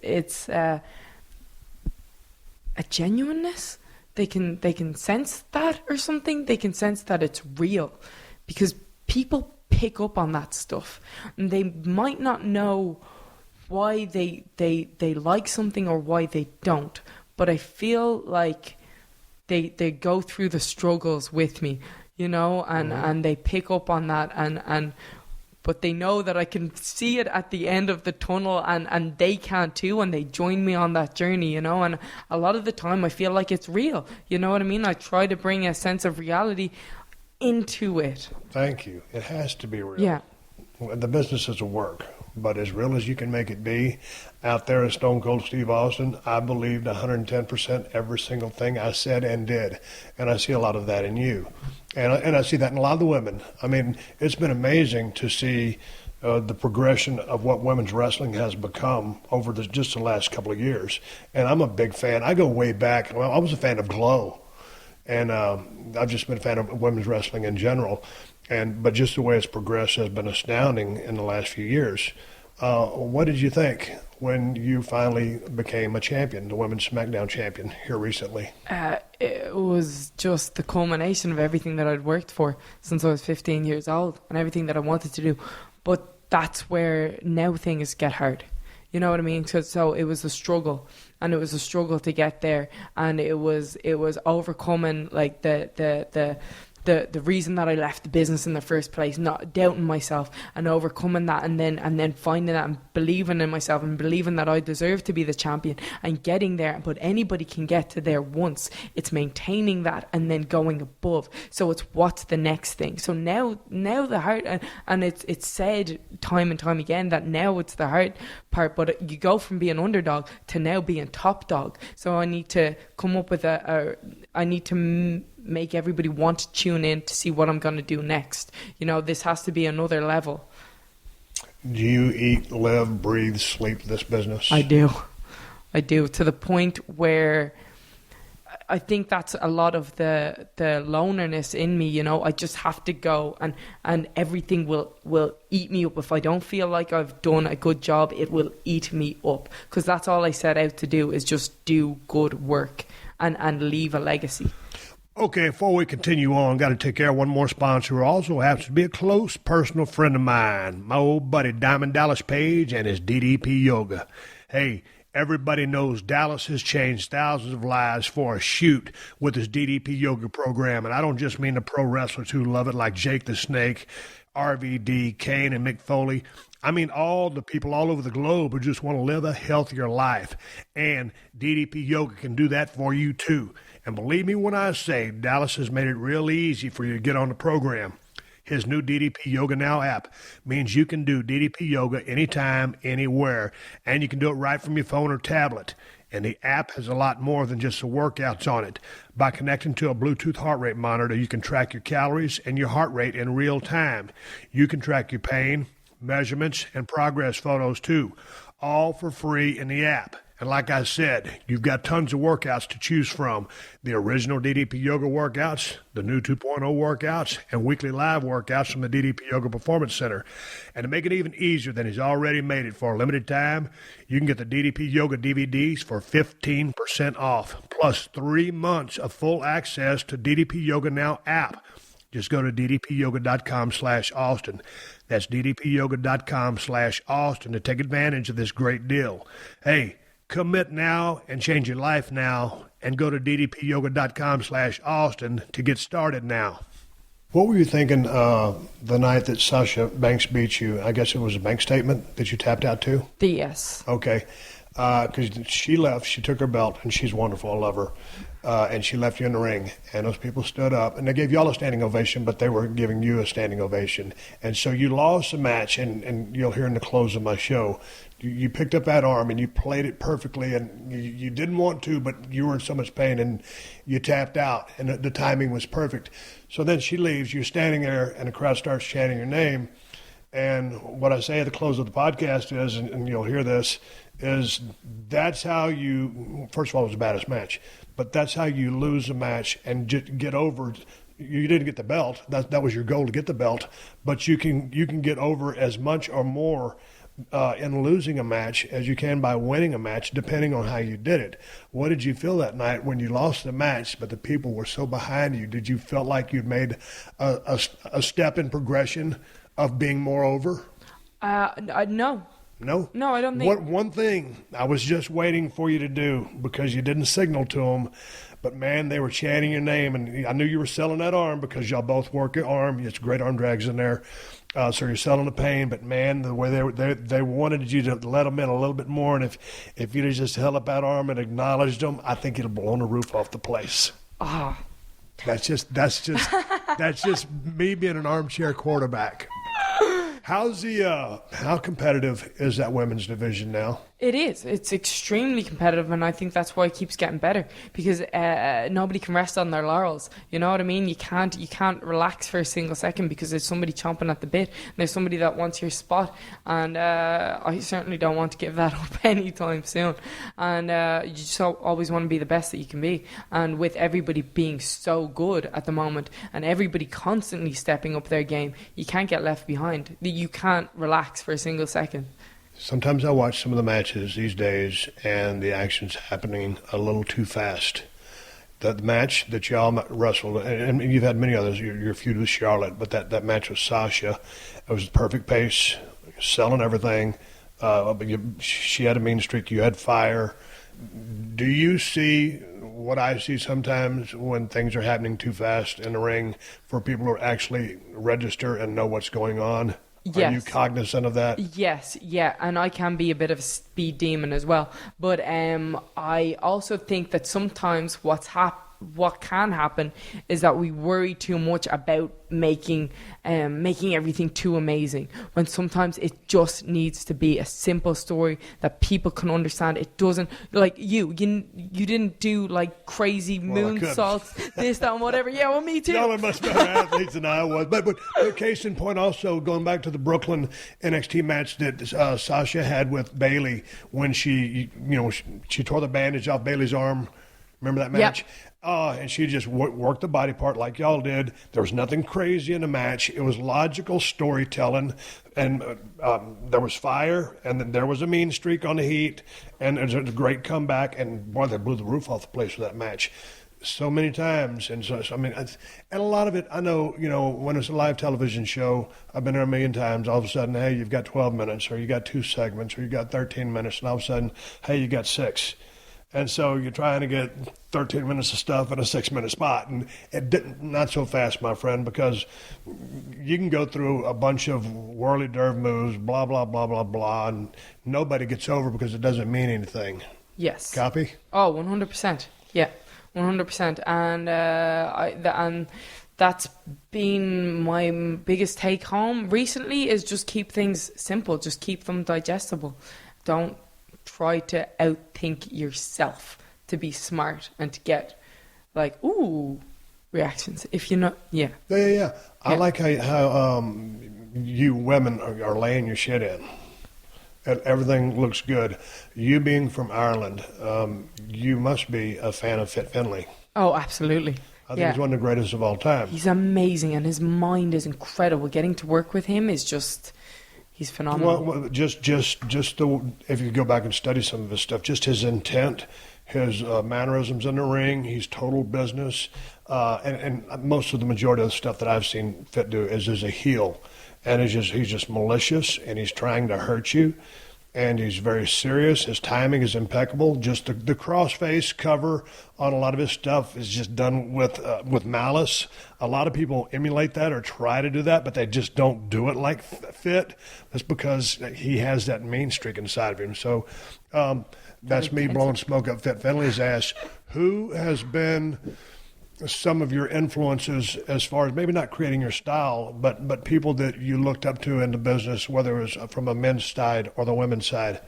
a genuineness. They can sense that or something. They can sense that it's real, because people pick up on that stuff, and they might not know why they like something or why they don't, but I feel like they go through the struggles with me, and they pick up on that, but they know that I can see it at the end of the tunnel, and they can too, and they join me on that journey, and a lot of the time I feel like it's real, you know what I mean? I try to bring a sense of reality into it. Thank you. It has to be real. Yeah. The business is a work, but as real as you can make it be, out there as Stone Cold Steve Austin, I believed 110% every single thing I said and did, and I see a lot of that in you, and I see that in a lot of the women. I mean, it's been amazing to see the progression of what women's wrestling has become over just the last couple of years, and I'm a big fan. I go way back. Well, I was a fan of Glow, and I've just been a fan of women's wrestling in general. But just the way it's progressed has been astounding in the last few years. What did you think when you finally became a champion, the women's Smackdown champion here recently? It was just the culmination of everything that I'd worked for since I was 15 years old and everything that I wanted to do. But that's where now things get hard. You know what I mean? So it was a struggle, and it was a struggle to get there, and it was overcoming like the reason that I left the business in the first place, not doubting myself and overcoming that, and then finding that and believing in myself and believing that I deserve to be the champion and getting there. But anybody can get to there once. It's maintaining that and then going above. So it's what's the next thing. So now the hard, and it's said time and time again that now it's the hard part, but you go from being underdog to now being top dog. So I need to come up with I need to make everybody want to tune in to see what I'm going to do next. This has to be another level. Do you eat, live, breathe, sleep this business? I do, to the point where I think that's a lot of the loneliness in me. You know, I just have to go, and everything will eat me up. If I don't feel like I've done a good job, it will eat me up, because that's all I set out to do, is just do good work and leave a legacy. Okay, before we continue on, got to take care of one more sponsor who also happens to be a close personal friend of mine, my old buddy Diamond Dallas Page and his DDP Yoga. Hey, everybody knows Dallas has changed thousands of lives for a shoot with his DDP Yoga program, and I don't just mean the pro wrestlers who love it like Jake the Snake, RVD, Kane, and Mick Foley. I mean all the people all over the globe who just want to live a healthier life, and DDP Yoga can do that for you too. And believe me when I say Dallas has made it real easy for you to get on the program. His new DDP Yoga Now app means you can do DDP Yoga anytime, anywhere, and you can do it right from your phone or tablet. And the app has a lot more than just the workouts on it. By connecting to a Bluetooth heart rate monitor, you can track your calories and your heart rate in real time. You can track your pain, measurements, and progress photos too, all for free in the app. And like I said, you've got tons of workouts to choose from. The original DDP Yoga workouts, the new 2.0 workouts, and weekly live workouts from the DDP Yoga Performance Center. And to make it even easier than he's already made it, for a limited time, you can get the DDP Yoga DVDs for 15% off, plus 3 months of full access to DDP Yoga Now app. Just go to ddpyoga.com/Austin. That's ddpyoga.com/Austin to take advantage of this great deal. Hey, commit now and change your life now, and go to ddpyoga.com/Austin to get started now. What were you thinking the night that Sasha Banks beat you? I guess it was a bank statement that you tapped out to? Yes. Okay. Because she left, she took her belt, and she's wonderful, I love her. And she left you in the ring, and those people stood up, and they gave y'all a standing ovation, but they were giving you a standing ovation. And so you lost the match, and you'll hear in the close of my show, you picked up that arm, and you played it perfectly, and you didn't want to, but you were in so much pain, and you tapped out, and the timing was perfect. So then she leaves, you're standing there, and the crowd starts chanting your name. And what I say at the close of the podcast is, and you'll hear this, is that's how you, first of all, it was the baddest match, but that's how you lose a match and just get over. You didn't get the belt. That was your goal, to get the belt, but you can get over as much or more in losing a match as you can by winning a match, depending on how you did it. What did you feel that night when you lost the match, but the people were so behind you? Did you feel like you'd made a step in progression of being more over? No. No? No, I don't think. One thing I was just waiting for you to do, because you didn't signal to them, but man, they were chanting your name, and I knew you were selling that arm because y'all both work your arm. It's great arm drags in there. So you're selling the pain, but man, the way they wanted you to let them in a little bit more, and if you'd have just held up that arm and acknowledged them, I think it'd blown the roof off the place. Ah. That's just me being an armchair quarterback. How competitive is that women's division now? It is. It's extremely competitive, and I think that's why it keeps getting better, because nobody can rest on their laurels. You know what I mean? You can't relax for a single second, because there's somebody chomping at the bit, and there's somebody that wants your spot, and I certainly don't want to give that up anytime soon. And you just always want to be the best that you can be. And with everybody being so good at the moment, and everybody constantly stepping up their game, you can't get left behind. You can't relax for a single second. Sometimes I watch some of the matches these days, and the action's happening a little too fast. The match that y'all wrestled, and you've had many others, your feud with Charlotte, but that match with Sasha, it was the perfect pace, selling everything. She had a mean streak, you had fire. Do you see what I see sometimes when things are happening too fast in the ring, for people who actually register and know what's going on? Yes. Are you cognizant of that? Yes, yeah, and I can be a bit of a speed demon as well. But I also think that sometimes what's what can happen is that we worry too much about making everything too amazing, when sometimes it just needs to be a simple story that people can understand. It doesn't, like you didn't do like crazy moonsaults, this, that, and whatever. Yeah, well, me too. Y'all are much better athletes than I was. But case in point, also going back to the Brooklyn NXT match that Sasha had with Bayley when she tore the bandage off Bayley's arm. Remember that match? Yep. And she just worked the body part like y'all did. There was nothing crazy in the match. It was logical storytelling, and there was fire, and then there was a mean streak on the Heat, and it was a great comeback, and boy, they blew the roof off the place with that match so many times. And so I mean, and a lot of it, I know, when it's a live television show, I've been there a million times, all of a sudden, hey, you've got 12 minutes, or you got 2 segments, or you got 13 minutes, and all of a sudden, hey, you got 6. And so you're trying to get 13 minutes of stuff in a 6-minute spot. And not so fast, my friend, because you can go through a bunch of whirly-derv moves, blah, blah, blah, blah, blah, and nobody gets over because it doesn't mean anything. Yes. Copy? Oh, 100%. Yeah, 100%. And that's been my biggest take home recently, is just keep things simple. Just keep them digestible. Don't try to outthink yourself to be smart and to get like reactions. If you're not, yeah. I like how you women are laying your shit in, and everything looks good. You being from Ireland, you must be a fan of Finley. Oh, absolutely. I think he's one of the greatest of all time. He's amazing, and his mind is incredible. Getting to work with him is just. He's phenomenal. Well, just if you go back and study some of his stuff, just his intent, his mannerisms in the ring, he's total business, and most of the majority of the stuff that I've seen Fit do is as a heel, and he's just malicious, and he's trying to hurt you, and he's very serious. His timing is impeccable. Just the crossface cover on a lot of his stuff is just done with malice. A lot of people emulate that or try to do that, but they just don't do it like Fit. That's because he has that mean streak inside of him. So that's me blowing smoke up Fit Finley's ass. Who has been some of your influences as far as maybe not creating your style, but people that you looked up to in the business, whether it was from a men's side or the women's side?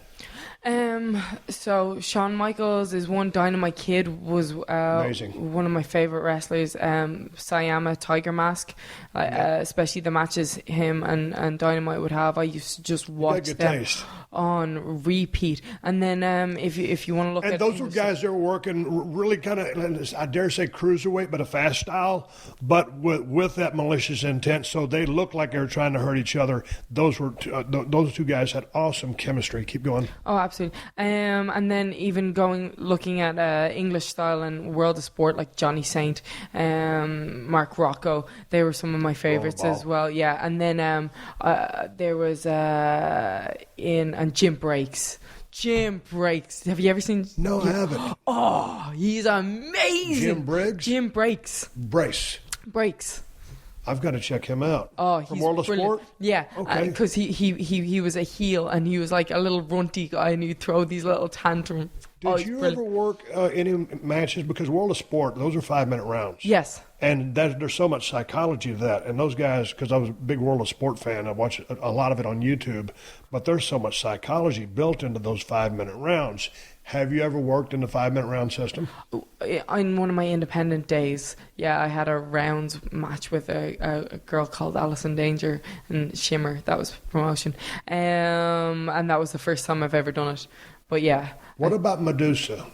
So Shawn Michaels is one. Dynamite Kid was amazing. One of my favorite wrestlers. Sayama, Tiger Mask, especially the matches him and Dynamite would have. I used to just watch them on repeat. And then if you want to look at those were guys that were working really kind of, I dare say, cruiserweight, but a fast style, but with that malicious intent. So they looked like they were trying to hurt each other. Those those two guys had awesome chemistry. Keep going. Oh, absolutely. And then even looking at English style and World of Sport, like Johnny Saint, Mark Rocco, they were some of my favorites as well. Yeah, and then there was Jim Breaks. Jim Breaks. Have you ever seen? No, I haven't. Oh, he's amazing. Jim Briggs? Jim Breaks. Breaks. I've got to check him out. Oh, from World of Sport? Yeah, okay. Because he was a heel, and he was like a little runty guy, and he'd throw these little tantrums. Did you ever work any matches? Because World of Sport, those are 5-minute rounds. Yes. And there's so much psychology to that. And those guys, because I was a big World of Sport fan, I watched a lot of it on YouTube, but there's so much psychology built into those 5-minute rounds. Have you ever worked in the 5-minute round system? In one of my independent days, yeah, I had a rounds match with a girl called Alison Danger and Shimmer. That was promotion. And that was the first time I've ever done it. But yeah. What about Medusa?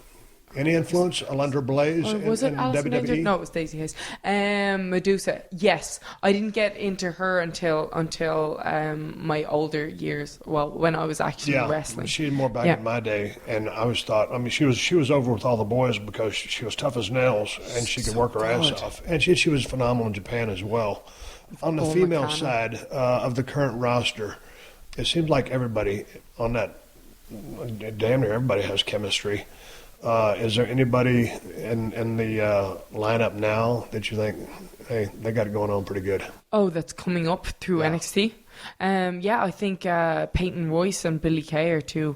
Any influence? Alundra Blaze in WWE? Danger? No, it was Daisy Hayes. Medusa, yes. I didn't get into her until my older years. Well, when I was actually wrestling. She was more back in my day, and I always thought. I mean, she was over with all the boys because she was tough as nails and she could work her ass off. And she was phenomenal in Japan as well. On the female side of the current roster, it seems like everybody on that. Damn near everybody has chemistry. Is there anybody in the lineup now that you think, hey, they got it going on pretty good? Oh, that's coming up through NXT? I think Peyton Royce and Billie Kay are two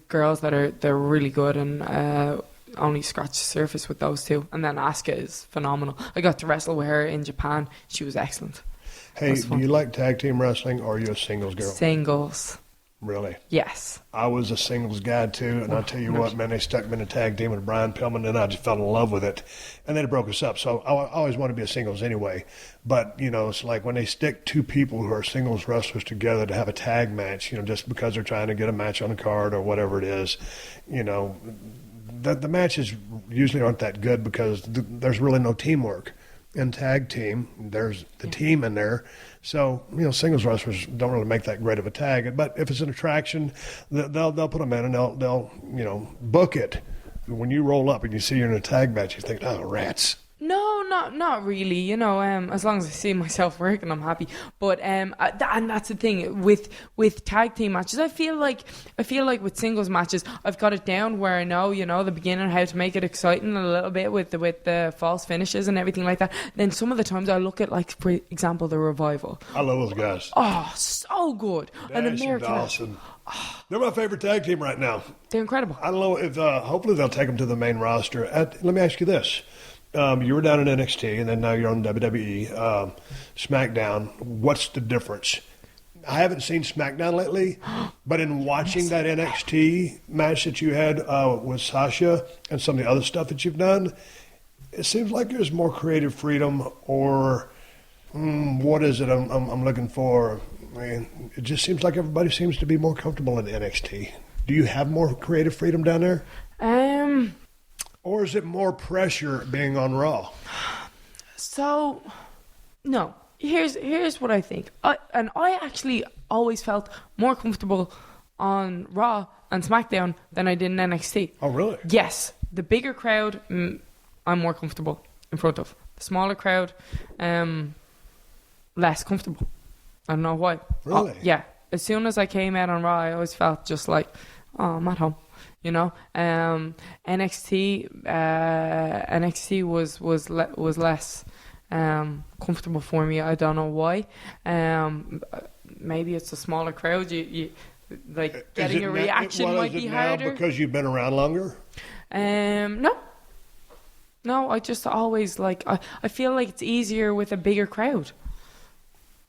girls they're really good, and only scratched the surface with those two. And then Asuka is phenomenal. I got to wrestle with her in Japan. She was excellent. Hey, do you like tag team wrestling, or are you a singles girl? Singles. Really? Yes. I was a singles guy, too, and I'll tell you what, man, they stuck me in a tag team with Brian Pillman, and I just fell in love with it. And then it broke us up, so I always wanted to be a singles anyway. But, you know, it's like when they stick two people who are singles wrestlers together to have a tag match, you know, just because they're trying to get a match on the card or whatever it is, you know, the matches usually aren't that good because there's really no teamwork. In tag team, there's the team in there. So, you know, singles wrestlers don't really make that great of a tag. But if it's an attraction, they'll put them in and they'll you know, book it. When you roll up and you see you're in a tag match, you think, oh, rats. No, not really. You know, as long as I see myself working, I'm happy. But and that's the thing with tag team matches. I feel like with singles matches, I've got it down where I know, you know, the beginning how to make it exciting a little bit with the false finishes and everything like that. Then some of the times I look at, like, for example, the Revival. I love those guys. Oh, so good. Dash and Dawson. They're my favorite tag team right now. They're incredible. I don't know if hopefully they'll take them to the main roster. Let me ask you this. You were down in NXT, and then now you're on WWE, Smackdown. What's the difference? I haven't seen Smackdown lately, but in watching that NXT match that you had with Sasha and some of the other stuff that you've done, it seems like there's more creative freedom, or what is it I'm looking for? I mean, it just seems like everybody seems to be more comfortable in NXT. Do you have more creative freedom down there? Or is it more pressure being on Raw? So, no. Here's what I think. I actually always felt more comfortable on Raw and SmackDown than I did in NXT. Oh, really? Yes. The bigger crowd, I'm more comfortable in front of. The smaller crowd, less comfortable. I don't know why. Really? Yeah. As soon as I came out on Raw, I always felt just like, oh, I'm at home. You know, NXT was less comfortable for me. I don't know why. Maybe it's a smaller crowd. You like getting a reaction might be harder because you've been around longer. No. I just always like. I feel like it's easier with a bigger crowd.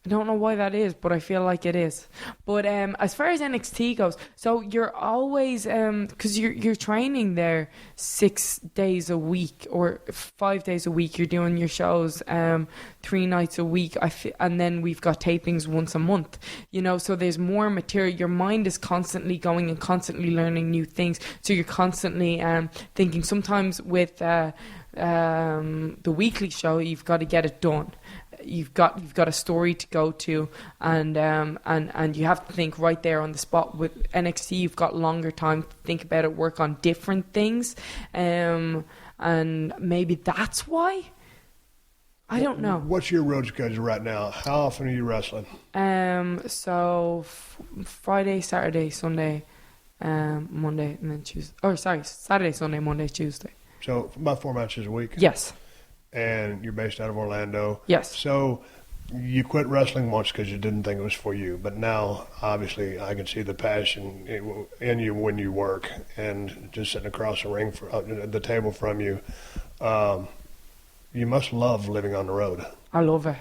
I don't know why that is, but I feel like it is. But as far as NXT goes, so you're always because you're training there 6 days a week or 5 days a week. You're doing your shows 3 nights a week. And then we've got tapings once a month. You know, so there's more material. Your mind is constantly going and constantly learning new things. So you're constantly thinking. Sometimes with the weekly show, you've got to get it done. You've got a story to go to, and you have to think right there on the spot. With NXT, you've got longer time to think about it, work on different things, and maybe that's why. I don't know. What's your road schedule right now? How often are you wrestling? So Friday, Saturday, Sunday, Monday, and then Tuesday. Or sorry, Saturday, Sunday, Monday, Tuesday. So about 4 matches a week. Yes. And you're based out of Orlando. Yes. So you quit wrestling once because you didn't think it was for you, but now obviously I can see the passion in you when you work, and just sitting across the ring the table from you. You must love living on the road. I love it.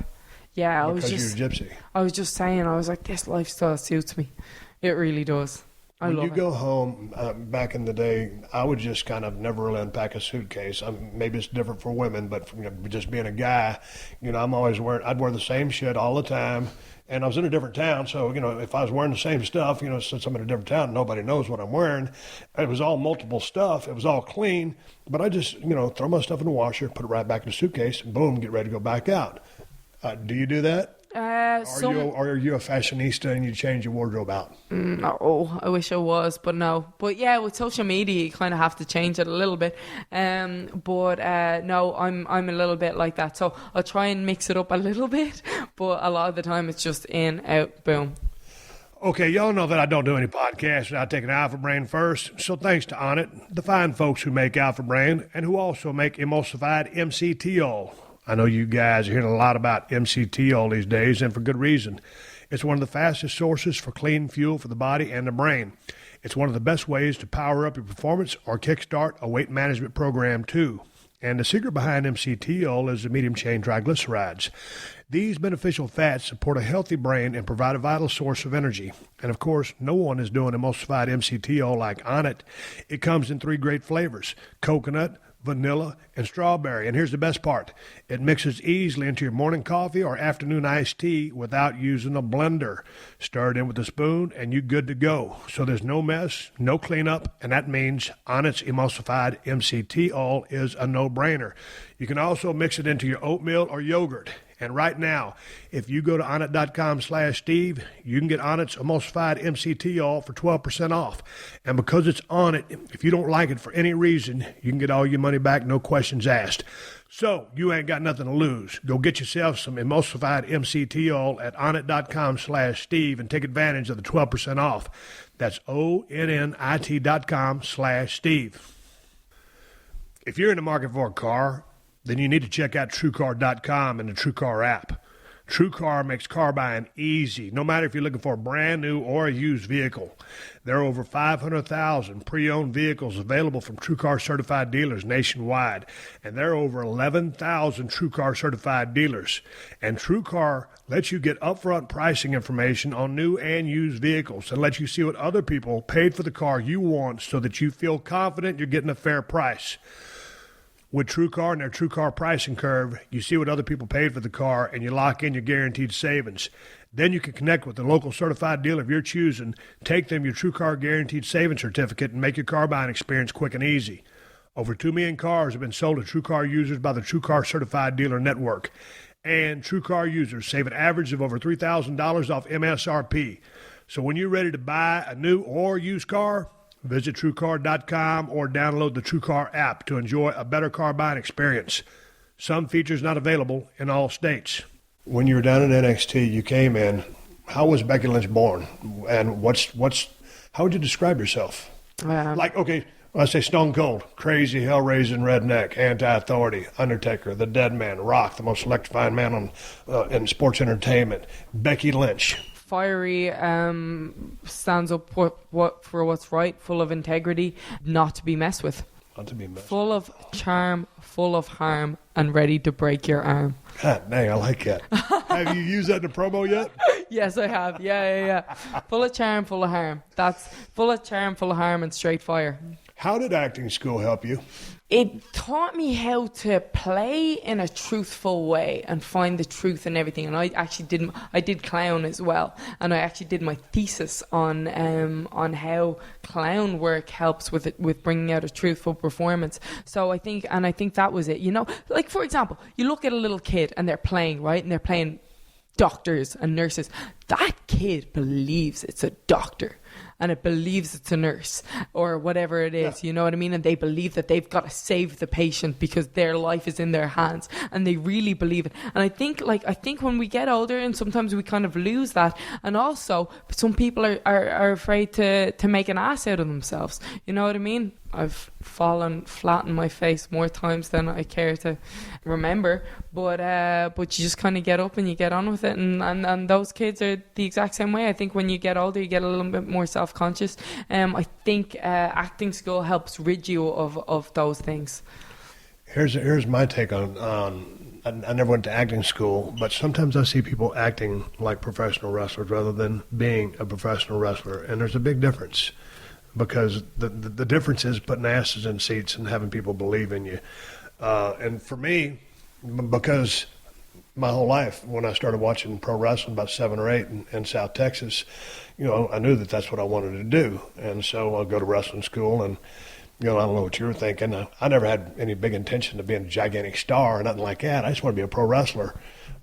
Yeah, because you're a gypsy. I was just saying, I was like, this lifestyle suits me. It really does. When you go home, back in the day, I would just kind of never really unpack a suitcase. Maybe it's different for women, but just being a guy, I'm always I'd wear the same shit all the time. And I was in a different town, so, if I was wearing the same stuff, since I'm in a different town, nobody knows what I'm wearing. It was all multiple stuff. It was all clean. But I just, throw my stuff in the washer, put it right back in the suitcase, and boom, get ready to go back out. Do you do that? Or are you a fashionista and you change your wardrobe out? No, I wish I was, but no. But yeah, with social media, you kind of have to change it a little bit. But no, I'm a little bit like that. So I'll try and mix it up a little bit, but a lot of the time it's just in, out, boom. Okay, y'all know that I don't do any podcasts without taking Alpha Brain first. So thanks to Onnit, the fine folks who make Alpha Brain and who also make emulsified MCT-ol. I know you guys are hearing a lot about MCT-ol these days, and for good reason. It's one of the fastest sources for clean fuel for the body and the brain. It's one of the best ways to power up your performance or kickstart a weight management program too. And the secret behind MCT-oil is the medium-chain triglycerides. These beneficial fats support a healthy brain and provide a vital source of energy. And of course, no one is doing emulsified MCT-oil like Onnit. It comes in 3 great flavors: coconut, vanilla, and strawberry. And here's the best part. It mixes easily into your morning coffee or afternoon iced tea without using a blender. Stir it in with a spoon and you're good to go. So there's no mess, no cleanup, and that means Onnit's emulsified MCT oil is a no-brainer. You can also mix it into your oatmeal or yogurt. And right now, if you go to Onnit.com/Steve, you can get Onnit's emulsified MCT oil for 12% off. And because it's Onnit, if you don't like it for any reason, you can get all your money back, no questions asked. So you ain't got nothing to lose. Go get yourself some emulsified MCT oil at Onnit.com/Steve and take advantage of the 12% off. That's ONNIT.com/Steve. If you're in the market for a car, then you need to check out TrueCar.com and the TrueCar app. TrueCar makes car buying easy, no matter if you're looking for a brand new or a used vehicle. There are over 500,000 pre-owned vehicles available from TrueCar certified dealers nationwide, and there are over 11,000 TrueCar certified dealers. And TrueCar lets you get upfront pricing information on new and used vehicles and lets you see what other people paid for the car you want so that you feel confident you're getting a fair price. With TrueCar and their TrueCar pricing curve, you see what other people paid for the car and you lock in your guaranteed savings. Then you can connect with the local certified dealer of your choosing, take them your TrueCar guaranteed savings certificate, and make your car buying experience quick and easy. Over 2 million cars have been sold to TrueCar users by the TrueCar certified dealer network. And TrueCar users save an average of over $3,000 off MSRP. So when you're ready to buy a new or used car, visit TrueCar.com or download the TrueCar app to enjoy a better car buying experience. Some features not available in all states. When you were down in NXT, you came in. How was Becky Lynch born? And how would you describe yourself? Okay, I say Stone Cold, crazy, hell-raising redneck, anti-authority, Undertaker, the Dead Man, Rock, the most electrifying man in sports entertainment, Becky Lynch. Fiery, stands up for what's right, full of integrity, not to be messed with. Not to be messed with. Full of charm, full of harm, and ready to break your arm. God dang, I like that. Have you used that in a promo yet? Yes, I have. Yeah. Full of charm, full of harm. That's full of charm, full of harm, and straight fire. How did acting school help you? It taught me how to play in a truthful way and find the truth in everything. And I did clown as well. And I actually did my thesis on how clown work helps with bringing out a truthful performance. So I think that was it. You know, like for example, you look at a little kid and they're playing, right? And they're playing doctors and nurses. That kid believes it's a doctor. And it believes it's a nurse or whatever it is, you know what I mean? And they believe that they've got to save the patient because their life is in their hands, and they really believe it. And I think when we get older, and sometimes we kind of lose that, and also some people are afraid to make an ass out of themselves. You know what I mean? I've fallen flat on my face more times than I care to remember, but you just kind of get up and you get on with it, and those kids are the exact same way. I think when you get older, you get a little bit more self-conscious. I think acting school helps rid you of those things. Here's my take on I never went to acting school, but sometimes I see people acting like professional wrestlers rather than being a professional wrestler, and there's a big difference. Because the difference is putting asses in seats and having people believe in you. And for me, because my whole life, when I started watching pro wrestling about 7 or 8 in South Texas, you know, I knew that that's what I wanted to do. And so I'll go to wrestling school, and, you know, I don't know what you were thinking. I never had any big intention of being a gigantic star or nothing like that. I just wanted to be a pro wrestler.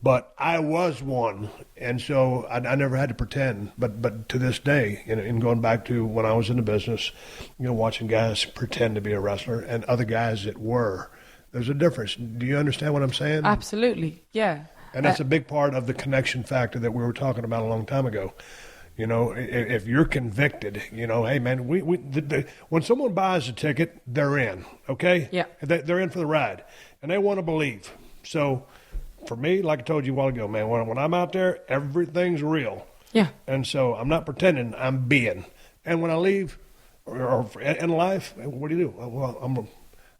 But I was one, and so I never had to pretend. But to this day, in going back to when I was in the business, you know, watching guys pretend to be a wrestler and other guys that were, there's a difference. Do you understand what I'm saying? Absolutely, yeah. And that's a big part of the connection factor that we were talking about a long time ago. You know, if you're convicted, you know, hey, man, when someone buys a ticket, they're in, okay? Yeah. They're in for the ride, and they want to believe. So for me, like I told you a while ago, man, when I'm out there, everything's real. Yeah. And so I'm not pretending, I'm being. And when I leave, or in life, what do you do? Well,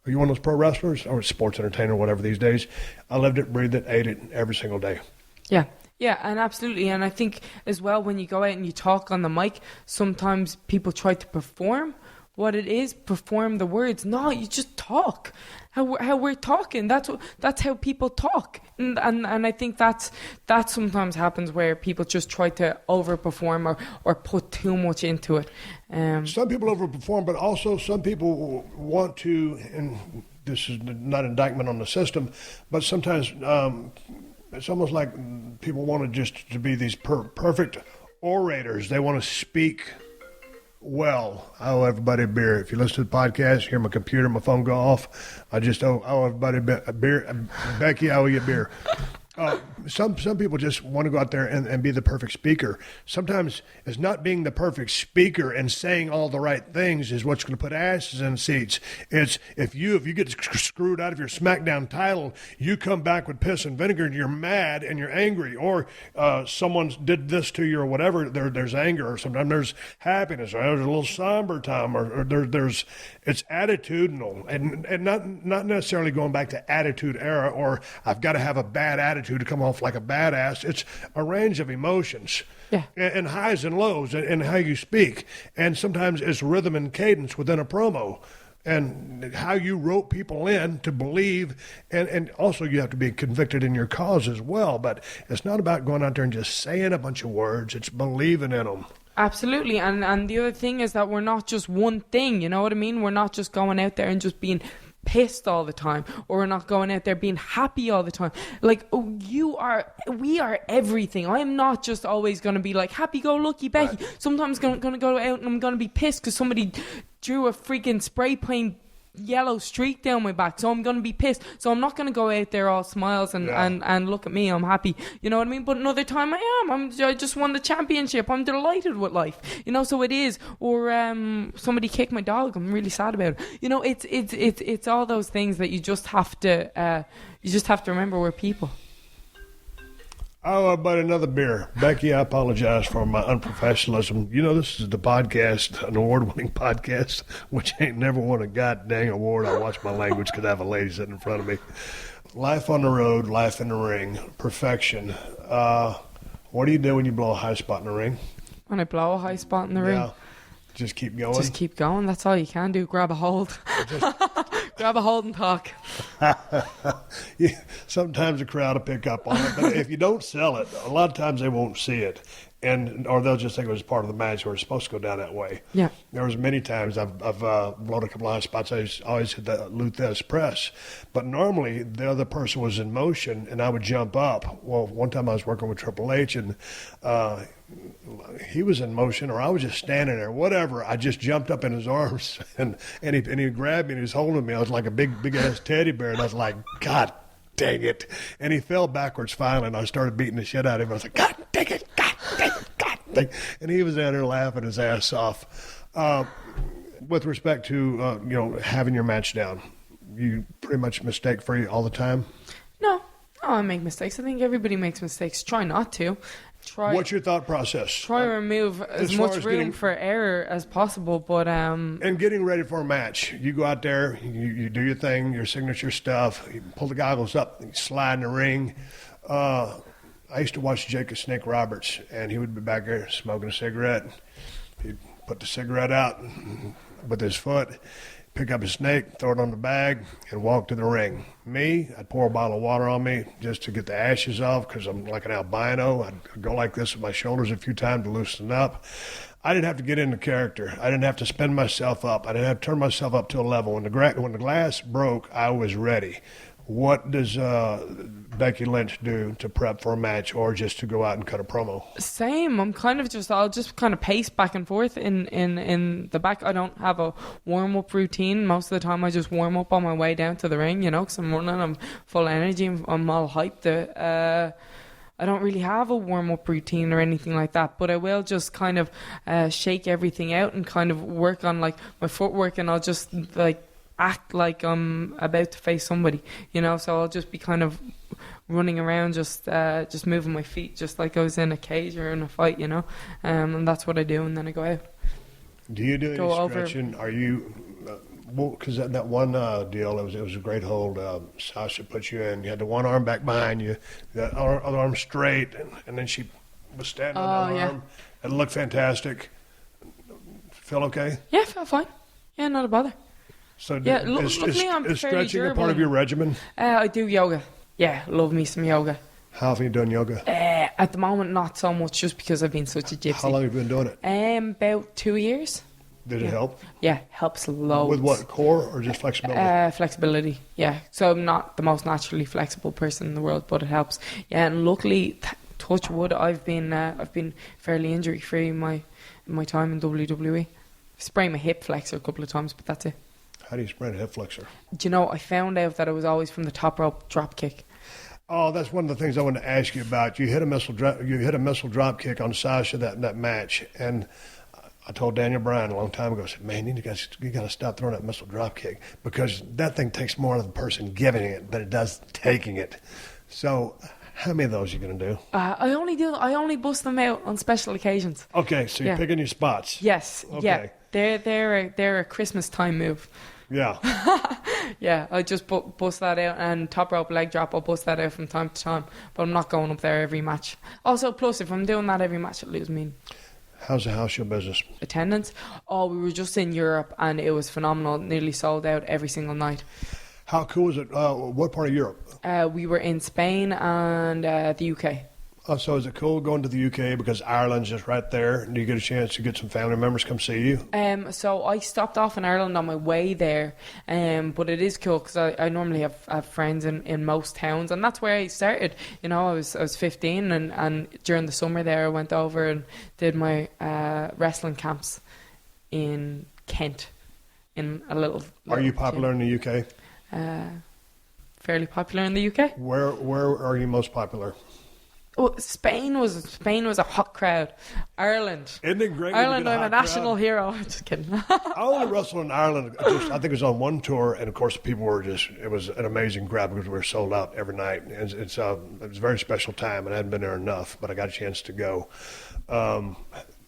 are you one of those pro wrestlers or sports entertainer or whatever these days? I lived it, breathed it, ate it every single day. Yeah, and absolutely. And I think as well, when you go out and you talk on the mic, sometimes people try to perform what it is, perform the words. No, you just talk. How we're talking. That's how people talk. And I think that sometimes happens where people just try to overperform or put too much into it. Some people overperform, but also some people want to, and this is not an indictment on the system, but sometimes it's almost like people want to just to be these perfect orators. They want to speak well. I owe everybody a beer. If you listen to the podcast, hear my computer, my phone go off, I just owe everybody a beer. Becky, I owe you a beer. Some people just want to go out there and be the perfect speaker. Sometimes it's not being the perfect speaker and saying all the right things is what's going to put asses in seats. It's if you get screwed out of your Smackdown title, you come back with piss and vinegar and you're mad and you're angry, or someone did this to you or whatever. There's anger, or sometimes there's happiness, or there's a little somber time, or there's it's attitudinal and not necessarily going back to attitude era, or I've got to have a bad attitude to come off like a badass. It's a range of emotions, and highs and lows, and how you speak, and sometimes it's rhythm and cadence within a promo, and how you rope people in to believe, and also you have to be convicted in your cause as well. But it's not about going out there and just saying a bunch of words. It's believing in them. Absolutely, and the other thing is that we're not just one thing, you know what I mean? We're not just going out there and just being pissed all the time, or we're not going out there being happy all the time. Like, we are everything. I am not just always going to be like happy-go-lucky Becky. Right. Sometimes I'm going to go out and I'm going to be pissed because somebody drew a freaking spray paint yellow streak down my back, so I'm going to be pissed. So I'm not going to go out there all smiles and look at me, I'm happy, you know what I mean? But another time I just won the championship, I'm delighted with life, you know. So it is. Or somebody kicked my dog, I'm really sad about it, you know. It's all those things that you just have to remember we're people. Oh, but another beer. Becky, I apologize for my unprofessionalism. You know, this is the podcast, an award-winning podcast, which ain't never won a goddamn award. I watch my language because I have a lady sitting in front of me. Life on the road, life in the ring, perfection. What do you do when you blow a high spot in the ring? When I blow a high spot in the ring? Just keep going? Just keep going. That's all you can do. Grab a hold. Grab a hold and talk. Yeah, sometimes the crowd will pick up on it, but if you don't sell it, a lot of times they won't see it, or they'll just think it was part of the match or it's supposed to go down that way. Yeah. There was many times I've blown a couple of high spots. I always hit that Luthez press, but normally the other person was in motion and I would jump up. Well, one time I was working with Triple H and he was in motion, or I was just standing there, whatever. I just jumped up in his arms and he grabbed me and he was holding me. I was like a big ass teddy bear, and I was like, God dang it. And he fell backwards finally, and I started beating the shit out of him. I was like, God dang it, God dang it, God dang it. And he was down there laughing his ass off. With respect to having your match down, you pretty much mistake free all the time? No, I make mistakes. I think everybody makes mistakes. Try not to. What's your thought process? Try to remove as much room for error as possible, but and getting ready for a match, you go out there, you do your thing, your signature stuff, you pull the goggles up, you slide in the ring. I used to watch Jake the Snake Roberts, and he would be back there smoking a cigarette. He'd put the cigarette out with his foot, pick up his snake, throw it on the bag, and walk to the ring. Me, I'd pour a bottle of water on me just to get the ashes off because I'm like an albino. I'd go like this with my shoulders a few times to loosen up. I didn't have to get into character. I didn't have to spin myself up. I didn't have to turn myself up to a level. When the glass broke, I was ready. What does Becky Lynch do to prep for a match, or just to go out and cut a promo? Same. I'll just kind of pace back and forth in the back. I don't have a warm-up routine. Most of the time I just warm up on my way down to the ring, you know, because I'm running, I'm full energy, I'm all hyped. I don't really have a warm-up routine or anything like that, but I will just kind of shake everything out and kind of work on like my footwork, and I'll just like act like I'm about to face somebody, you know. So I'll just be kind of running around, just moving my feet, just like I was in a cage or in a fight, you know. And that's what I do, and then I go out. Do you do go any over. stretching? Are you? Because that one deal, it was a great hold. Sasha put you in. You had the one arm back behind you, the other arm straight, and then she was standing on the arm. It looked fantastic. Feel okay? Yeah, I felt fine. Yeah, not a bother. So Yeah, luckily I'm is fairly stretching a durable. part of your regimen? I do yoga. Yeah, love me some yoga. How have you done yoga? At the moment, not so much, just because I've been such a gypsy. How long have you been doing it? About 2 years. Did it help? Yeah, helps loads. With what, core or just flexibility? Flexibility, yeah. So I'm not the most naturally flexible person in the world, but it helps. Yeah, and luckily, touch wood, I've been fairly injury free in my time in WWE. Sprained my hip flexor a couple of times, but that's it. How do you sprain a hip flexor? Do you know, I found out that it was always from the top rope drop kick. Oh, that's one of the things I wanted to ask you about. You hit a missile drop kick on Sasha that match, and I told Daniel Bryan a long time ago, I said, man, you got to stop throwing that missile drop kick, because that thing takes more of the person giving it than it does taking it. So how many of those are you going to do? I only bust them out on special occasions. Okay, so you're picking your spots. Yes, okay. Yeah. They're a Christmas time move. Yeah. Yeah, I just bust that out, and top rope leg drop, I'll bust that out from time to time, but I'm not going up there every match. Also, plus, if I'm doing that every match, it'll lose me. How's the house show business? Attendance? Oh, we were just in Europe, and it was phenomenal. Nearly sold out every single night. How cool is it? What part of Europe? We were in Spain and the UK. So is it cool going to the UK because Ireland's just right there? Do you get a chance to get some family members come see you? So I stopped off in Ireland on my way there, but it is cool because I normally have friends in most towns, and that's where I started. You know, I was 15, and during the summer there I went over and did my wrestling camps in Kent, in a little Are you popular in the UK? Fairly popular in the UK. Where are you most popular? Oh, Spain was a hot crowd. Ireland. Isn't it great? Ireland, I'm a national hero. Just kidding. I only wrestled in Ireland. I think it was on one tour, and of course, people were it was an amazing crowd because we were sold out every night. It was a very special time, and I hadn't been there enough, but I got a chance to go.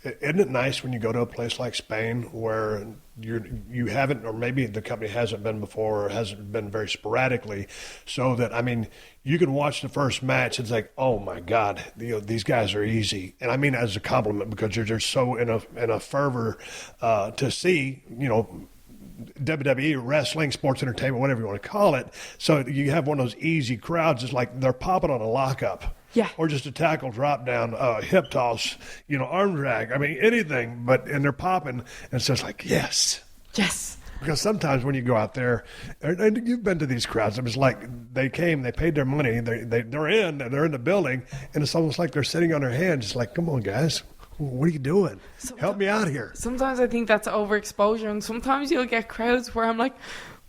Isn't it nice when you go to a place like Spain where you haven't, or maybe the company hasn't been before, or hasn't been very sporadically, so that, I mean, you can watch the first match and it's like, oh my God, these guys are easy. And I mean as a compliment, because you're just so in a fervor to see, WWE, wrestling, sports entertainment, whatever you want to call it. So you have one of those easy crowds. It's like they're popping on a lockup. Yeah. Or just a tackle drop down, hip toss, arm drag. I mean, anything, and they're popping. And it's just like, yes. Yes. Because sometimes when you go out there, and you've been to these crowds, it's like they came, they paid their money, they're in the building, and it's almost like they're sitting on their hands. It's like, come on, guys. What are you doing? Help me out here. Sometimes I think that's overexposure, and sometimes you'll get crowds where I'm like,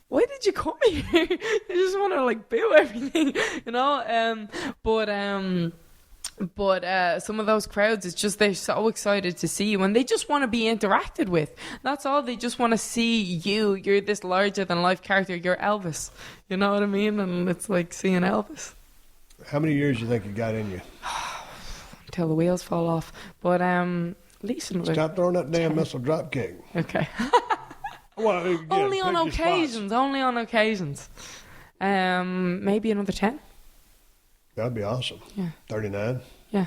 why did you come here? They just want to boo everything, But some of those crowds, it's just they're so excited to see you, and they just want to be interacted with. That's all. They just want to see you. You're this larger than life character. You're Elvis. You know what I mean? And it's like seeing Elvis. How many years do you think you got in you? Until the wheels fall off. But at least another. Stop throwing that damn missile drop kick. Okay. Well, again, only on occasions. Only on occasions. Maybe another 10. That'd be awesome. Yeah. 39. Yeah.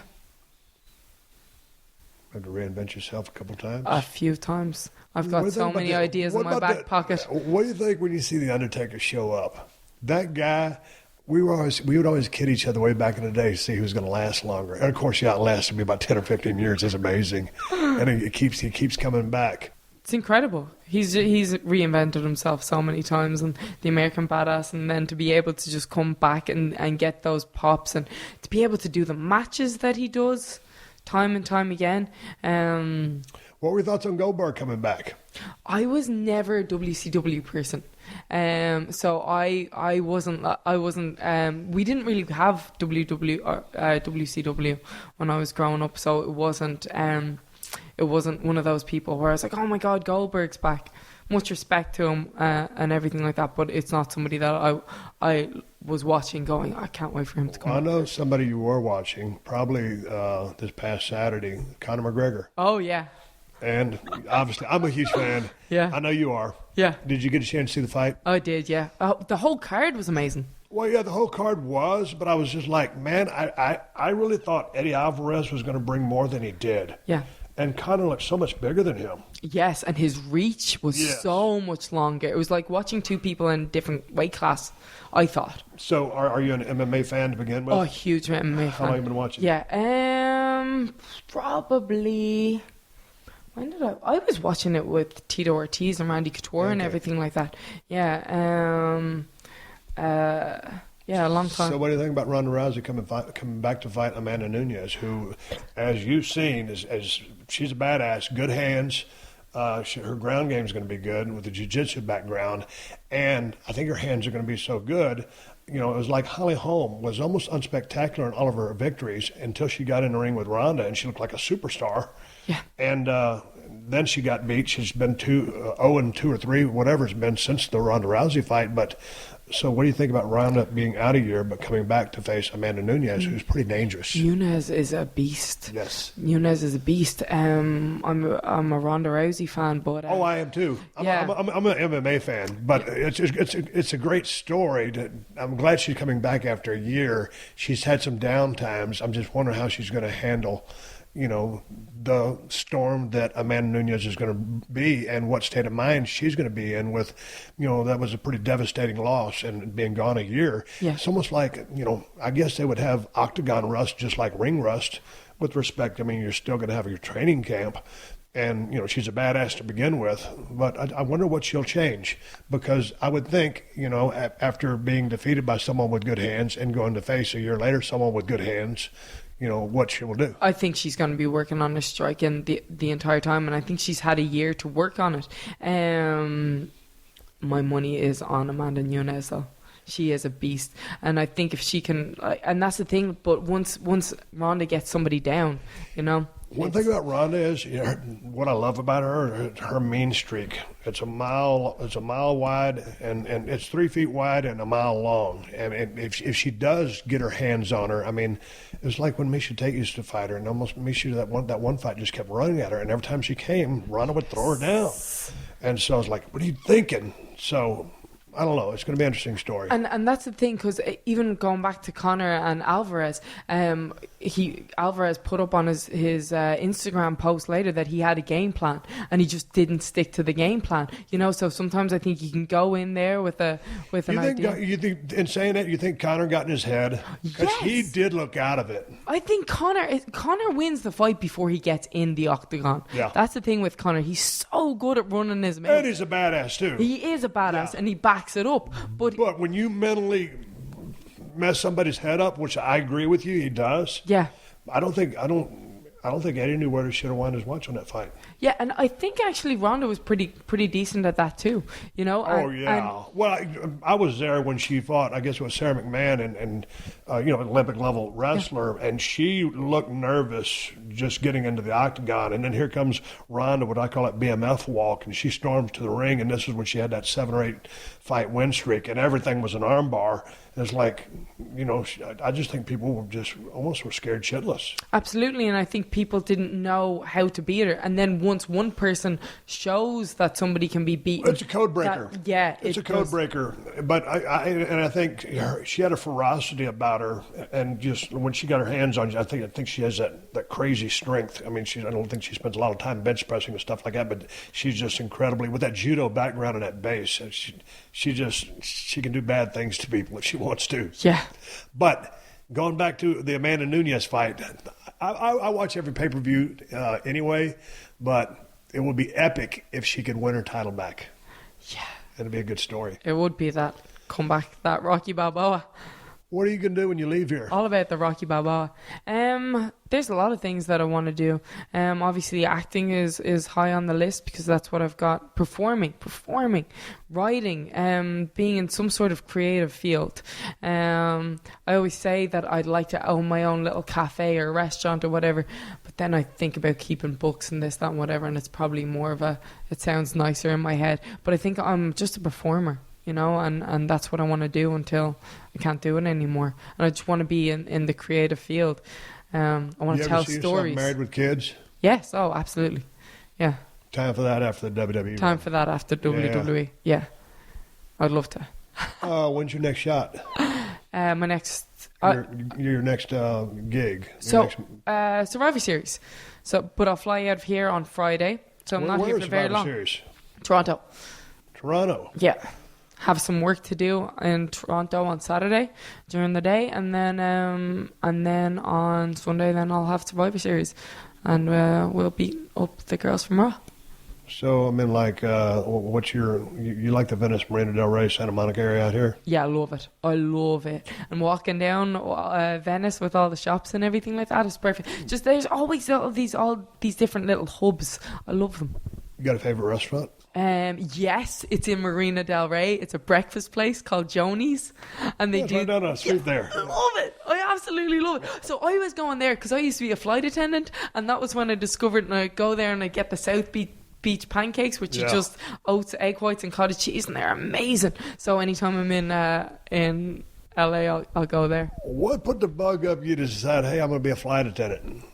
Had to reinvent yourself a couple times. A few times. I've got so many ideas in my back pocket. What do you think when you see the Undertaker show up? That guy. We would always kid each other way back in the day to see who's going to last longer. And of course, he outlasted me about 10 or 15 years. It's amazing, and he keeps coming back. It's incredible. He's reinvented himself so many times, and the American Badass, and then to be able to just come back and get those pops, and to be able to do the matches that he does time and time again. What were your thoughts on Goldberg coming back? I was never a WCW person. So I wasn't we didn't really have WCW when I was growing up, so it wasn't one of those people where I was like, oh my God, Goldberg's back. Much respect to him and everything like that, but it's not somebody that I was watching going, I can't wait for him to come. I know somebody you were watching probably this past Saturday, Conor McGregor. Oh yeah. And obviously, I'm a huge fan. Yeah. I know you are. Yeah. Did you get a chance to see the fight? I did, yeah. The whole card was amazing. Well, yeah, the whole card was, but I was just like, man, I really thought Eddie Alvarez was going to bring more than he did. Yeah. And Conor looked so much bigger than him. Yes, and his reach was so much longer. It was like watching two people in different weight class, I thought. So are you an MMA fan to begin with? Oh, huge MMA fan. How long have you been watching? Yeah, probably... When did I was watching it with Tito Ortiz and Randy Couture and everything like that. Yeah, a long time. So what do you think about Ronda Rousey coming back to fight Amanda Nunes, who, as you've seen, is she's a badass, good hands. Her ground game is going to be good with the jiu-jitsu background, and I think her hands are going to be so good. You know, it was like Holly Holm was almost unspectacular in all of her victories until she got in the ring with Ronda, and she looked like a superstar. Yeah. And then she got beat. She's been 0-2 or 3, whatever it's been since the Ronda Rousey fight. But so what do you think about Ronda being out a year but coming back to face Amanda Nunes, who's pretty dangerous? Nunes is a beast. Yes. Nunes is a beast. I'm a Ronda Rousey fan, but I am too. I'm an MMA fan, but it's a great story. I'm glad she's coming back after a year. She's had some down times. I'm just wondering how she's going to handle, you know, the storm that Amanda Nunes is going to be and what state of mind she's going to be in with, you know, that was a pretty devastating loss and being gone a year. Yeah. It's almost like, you know, I guess they would have octagon rust just like ring rust with respect. I mean, you're still going to have your training camp. And, you know, she's a badass to begin with, but I wonder what she'll change, because I would think, you know, after being defeated by someone with good hands and going to face a year later someone with good hands, you know, what she will do. I think she's going to be working on her striking the entire time, and I think she's had a year to work on it. My money is on Amanda Nunes, though. She is a beast, and I think if she can, and that's the thing. But once Ronda gets somebody down, you know. One thing about Ronda is, you know, what I love about her mean streak. It's a mile wide, and it's 3 feet wide and a mile long. And if she does get her hands on her, I mean, it's like when Misha Tate used to fight her, and almost Misha that one fight just kept running at her, and every time she came, Ronda would throw her down. And so I was like, what are you thinking? So I don't know. It's going to be an interesting story. And that's the thing, because even going back to Conor and Alvarez, Alvarez put up on his Instagram post later that he had a game plan, and he just didn't stick to the game plan. You know, so sometimes I think you can go in there with an idea. You think, in saying that, you think Conor got in his head? Because he did look out of it. I think Conor wins the fight before he gets in the octagon. Yeah. That's the thing with Conor. He's so good at running his mouth. And he's a badass too. He is a badass, and he backs it up. But when you mentally mess somebody's head up, which I agree with you, he does. Yeah. I don't think Eddie knew where he should have won his watch on that fight. Yeah, and I think actually Ronda was pretty decent at that too. You know. I was there when she fought. I guess it was Sarah McMahon and you know, Olympic level wrestler, and she looked nervous just getting into the octagon. And then here comes Ronda, what I call it BMF walk, and she storms to the ring. And this is when she had that 7 or 8 fight win streak, and everything was an armbar. It's like, you know, I just think people were just almost were scared shitless. Absolutely, and I think people didn't know how to beat her. And then once one person shows that somebody can be beaten, it's a code breaker. It's a code breaker. But I think she had a ferocity about her, and just when she got her hands on you, I think she has that crazy strength. I mean, I don't think she spends a lot of time bench pressing and stuff like that, but she's just incredibly, with that judo background and that base, she can do bad things to people if she wants to. Yeah. But going back to the Amanda Nunes fight, I watch every pay-per-view anyway, but it would be epic if she could win her title back. Yeah. It'd be a good story. It would be that comeback, that Rocky Balboa. What are you going to do when you leave here? All about the Rocky Balboa. There's a lot of things that I want to do. Obviously, acting is high on the list because that's what I've got. Performing, writing, being in some sort of creative field. I always say that I'd like to own my own little cafe or restaurant or whatever, but then I think about keeping books and this, that, and whatever, and it's probably more of it sounds nicer in my head. But I think I'm just a performer. You know, and that's what I want to do until I can't do it anymore. And I just want to be in the creative field. I want to tell stories. You ever see yourself married with kids? Yes, absolutely. Yeah. Time for that after the WWE. Time for that after WWE. Yeah. I'd love to. When's your next shot? My next... your next gig. Survivor Series. But I'll fly out of here on Friday. So I'm not here for very long. Series? Toronto. Yeah. Have some work to do in Toronto on Saturday during the day, and then on Sunday, then I'll have Survivor Series, and we'll beat up the girls from Raw. So, I mean, like, what's you like the Venice, Marina Del Rey, Santa Monica area out here? Yeah, I love it. And walking down Venice with all the shops and everything like that is perfect. Just there's always all these different little hubs. I love them. You got a favorite restaurant? Yes, it's in Marina Del Rey. It's a breakfast place called Joni's, and they do right down the street there. I love it. I absolutely love it. So I was going there because I used to be a flight attendant, and that was when I discovered. And I go there and I get the South Beach pancakes, which are just oats, egg whites, and cottage cheese, and they're amazing. So anytime I'm in LA, I'll go there. What put the bug up you to decide, hey, I'm going to be a flight attendant?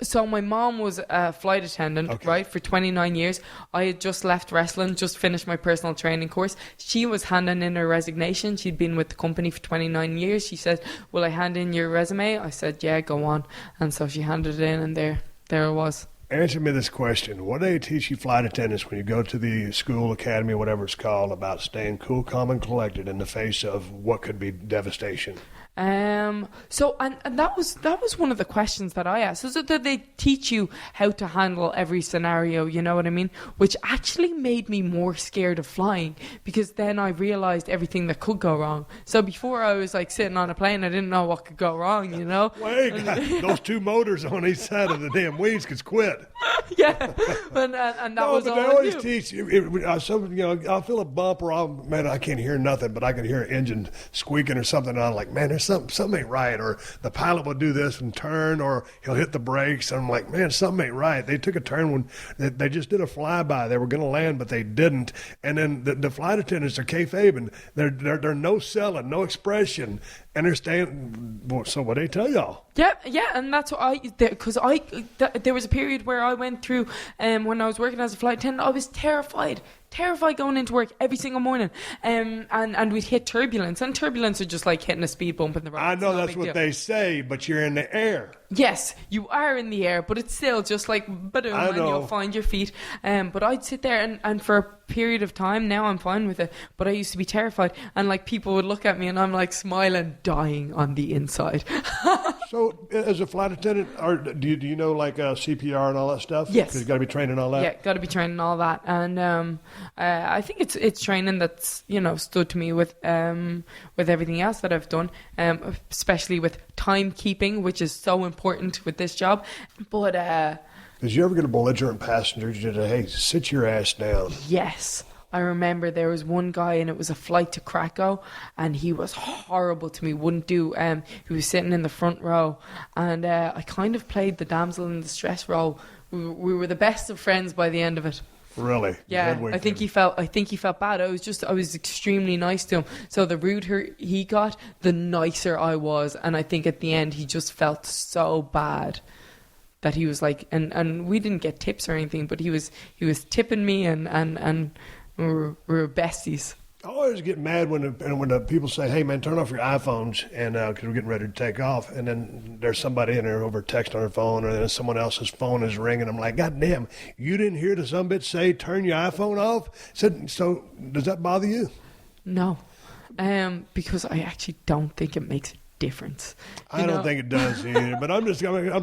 So my mom was a flight attendant, right, for 29 years. I had just left wrestling, just finished my personal training course. She was handing in her resignation. She'd been with the company for 29 years. She said, will I hand in your resume? I said, yeah, go on. And so she handed it in, and there it was. Answer me this question. What do they teach you flight attendants when you go to the school, academy, whatever it's called, about staying cool, calm, and collected in the face of what could be devastation? So that was one of the questions that I asked. So that they teach you how to handle every scenario, you know what I mean? Which actually made me more scared of flying, because then I realized everything that could go wrong. So before I was like sitting on a plane, I didn't know what could go wrong, you know? Wait, those two motors on each side of the damn wings could quit. Yeah, and that was all. But they always teach you. I'll feel a bump, or I can't hear nothing, but I can hear an engine squeaking or something. And I'm like, man, there's something ain't right. Or the pilot will do this and turn, or he'll hit the brakes. And I'm like, man, something ain't right. They took a turn when they just did a flyby. They were going to land, but they didn't. And then the flight attendants are kayfabing. They're no selling, no expression. And they're staying. So what they tell y'all? Yeah, and that's what there was a period where I went through when I was working as a flight attendant. I was terrified going into work every single morning, and we'd hit turbulence, and turbulence are just like hitting a speed bump in the road. I know that's what they say, but you're in the air. Yes, you are in the air, but it's still just like boom, and you'll find your feet. But I'd sit there, and for a period of time, now I'm fine with it, but I used to be terrified, and like people would look at me, and I'm like smiling, dying on the inside. So, as a flight attendant, do you know like CPR and all that stuff? Yes, because you got to be trained in all that. Yeah, got to be trained in all that, and I think it's training that's stood to me with everything else that I've done, especially with timekeeping, which is so important with this job. But did you ever get a belligerent passenger? You said, hey, sit your ass down? Yes. I remember there was one guy, and it was a flight to Krakow, and he was horrible to me. Wouldn't do. He was sitting in the front row, and I kind of played the damsel in distress role. We were the best of friends by the end of it. Really? Yeah, I think he felt bad. I was extremely nice to him. So the ruder he got, the nicer I was, and I think at the end he just felt so bad that he was like, and we didn't get tips or anything, but he was tipping me, and we were besties. I always get mad when the people say, hey, man, turn off your iPhones, and because we're getting ready to take off, and then there's somebody in there over text on their phone, or then someone else's phone is ringing. I'm like, God damn, you didn't hear the sumbitch say turn your iPhone off? So does that bother you? No, because I actually don't think it makes a difference. I don't think it does either, but I'm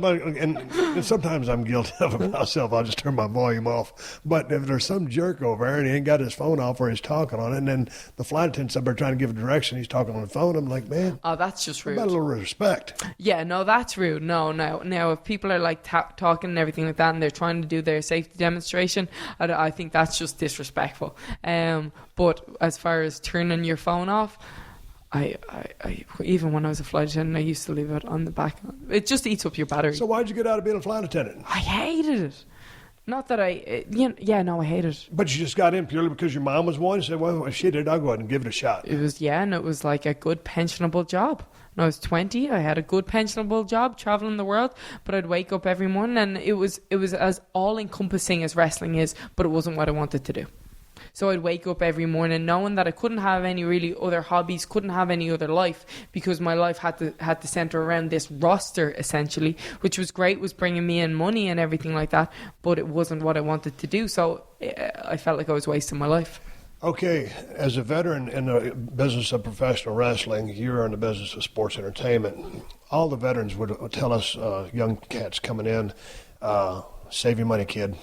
like, and sometimes I'm guilty of it myself. I'll just turn my volume off. But if there's some jerk over there and he ain't got his phone off or he's talking on it, and then the flight attendant's up there trying to give a direction, he's talking on the phone, I'm like, man. Oh, that's just rude. About a little respect. Yeah, no, that's rude. No. Now, if people are like talking and everything like that, and they're trying to do their safety demonstration, I think that's just disrespectful. But as far as turning your phone off, I even when I was a flight attendant, I used to leave it on the back. It just eats up your battery. So why'd you get out of being a flight attendant? I hated it. Not that I hated it. But you just got in purely because your mom was one? You said, well, if she did, I'll go ahead and give it a shot. It was, and it was like a good pensionable job. when I was 20. I had a good pensionable job traveling the world, but I'd wake up every morning and it was as all-encompassing as wrestling is, but it wasn't what I wanted to do. So I'd wake up every morning knowing that I couldn't have any really other hobbies, couldn't have any other life, because my life had to center around this roster, essentially, which was great, was bringing me in money and everything like that, but it wasn't what I wanted to do. So I felt like I was wasting my life. Okay, as a veteran in the business of professional wrestling, you're in the business of sports entertainment. All the veterans would tell us, young cats coming in, save your money, kid.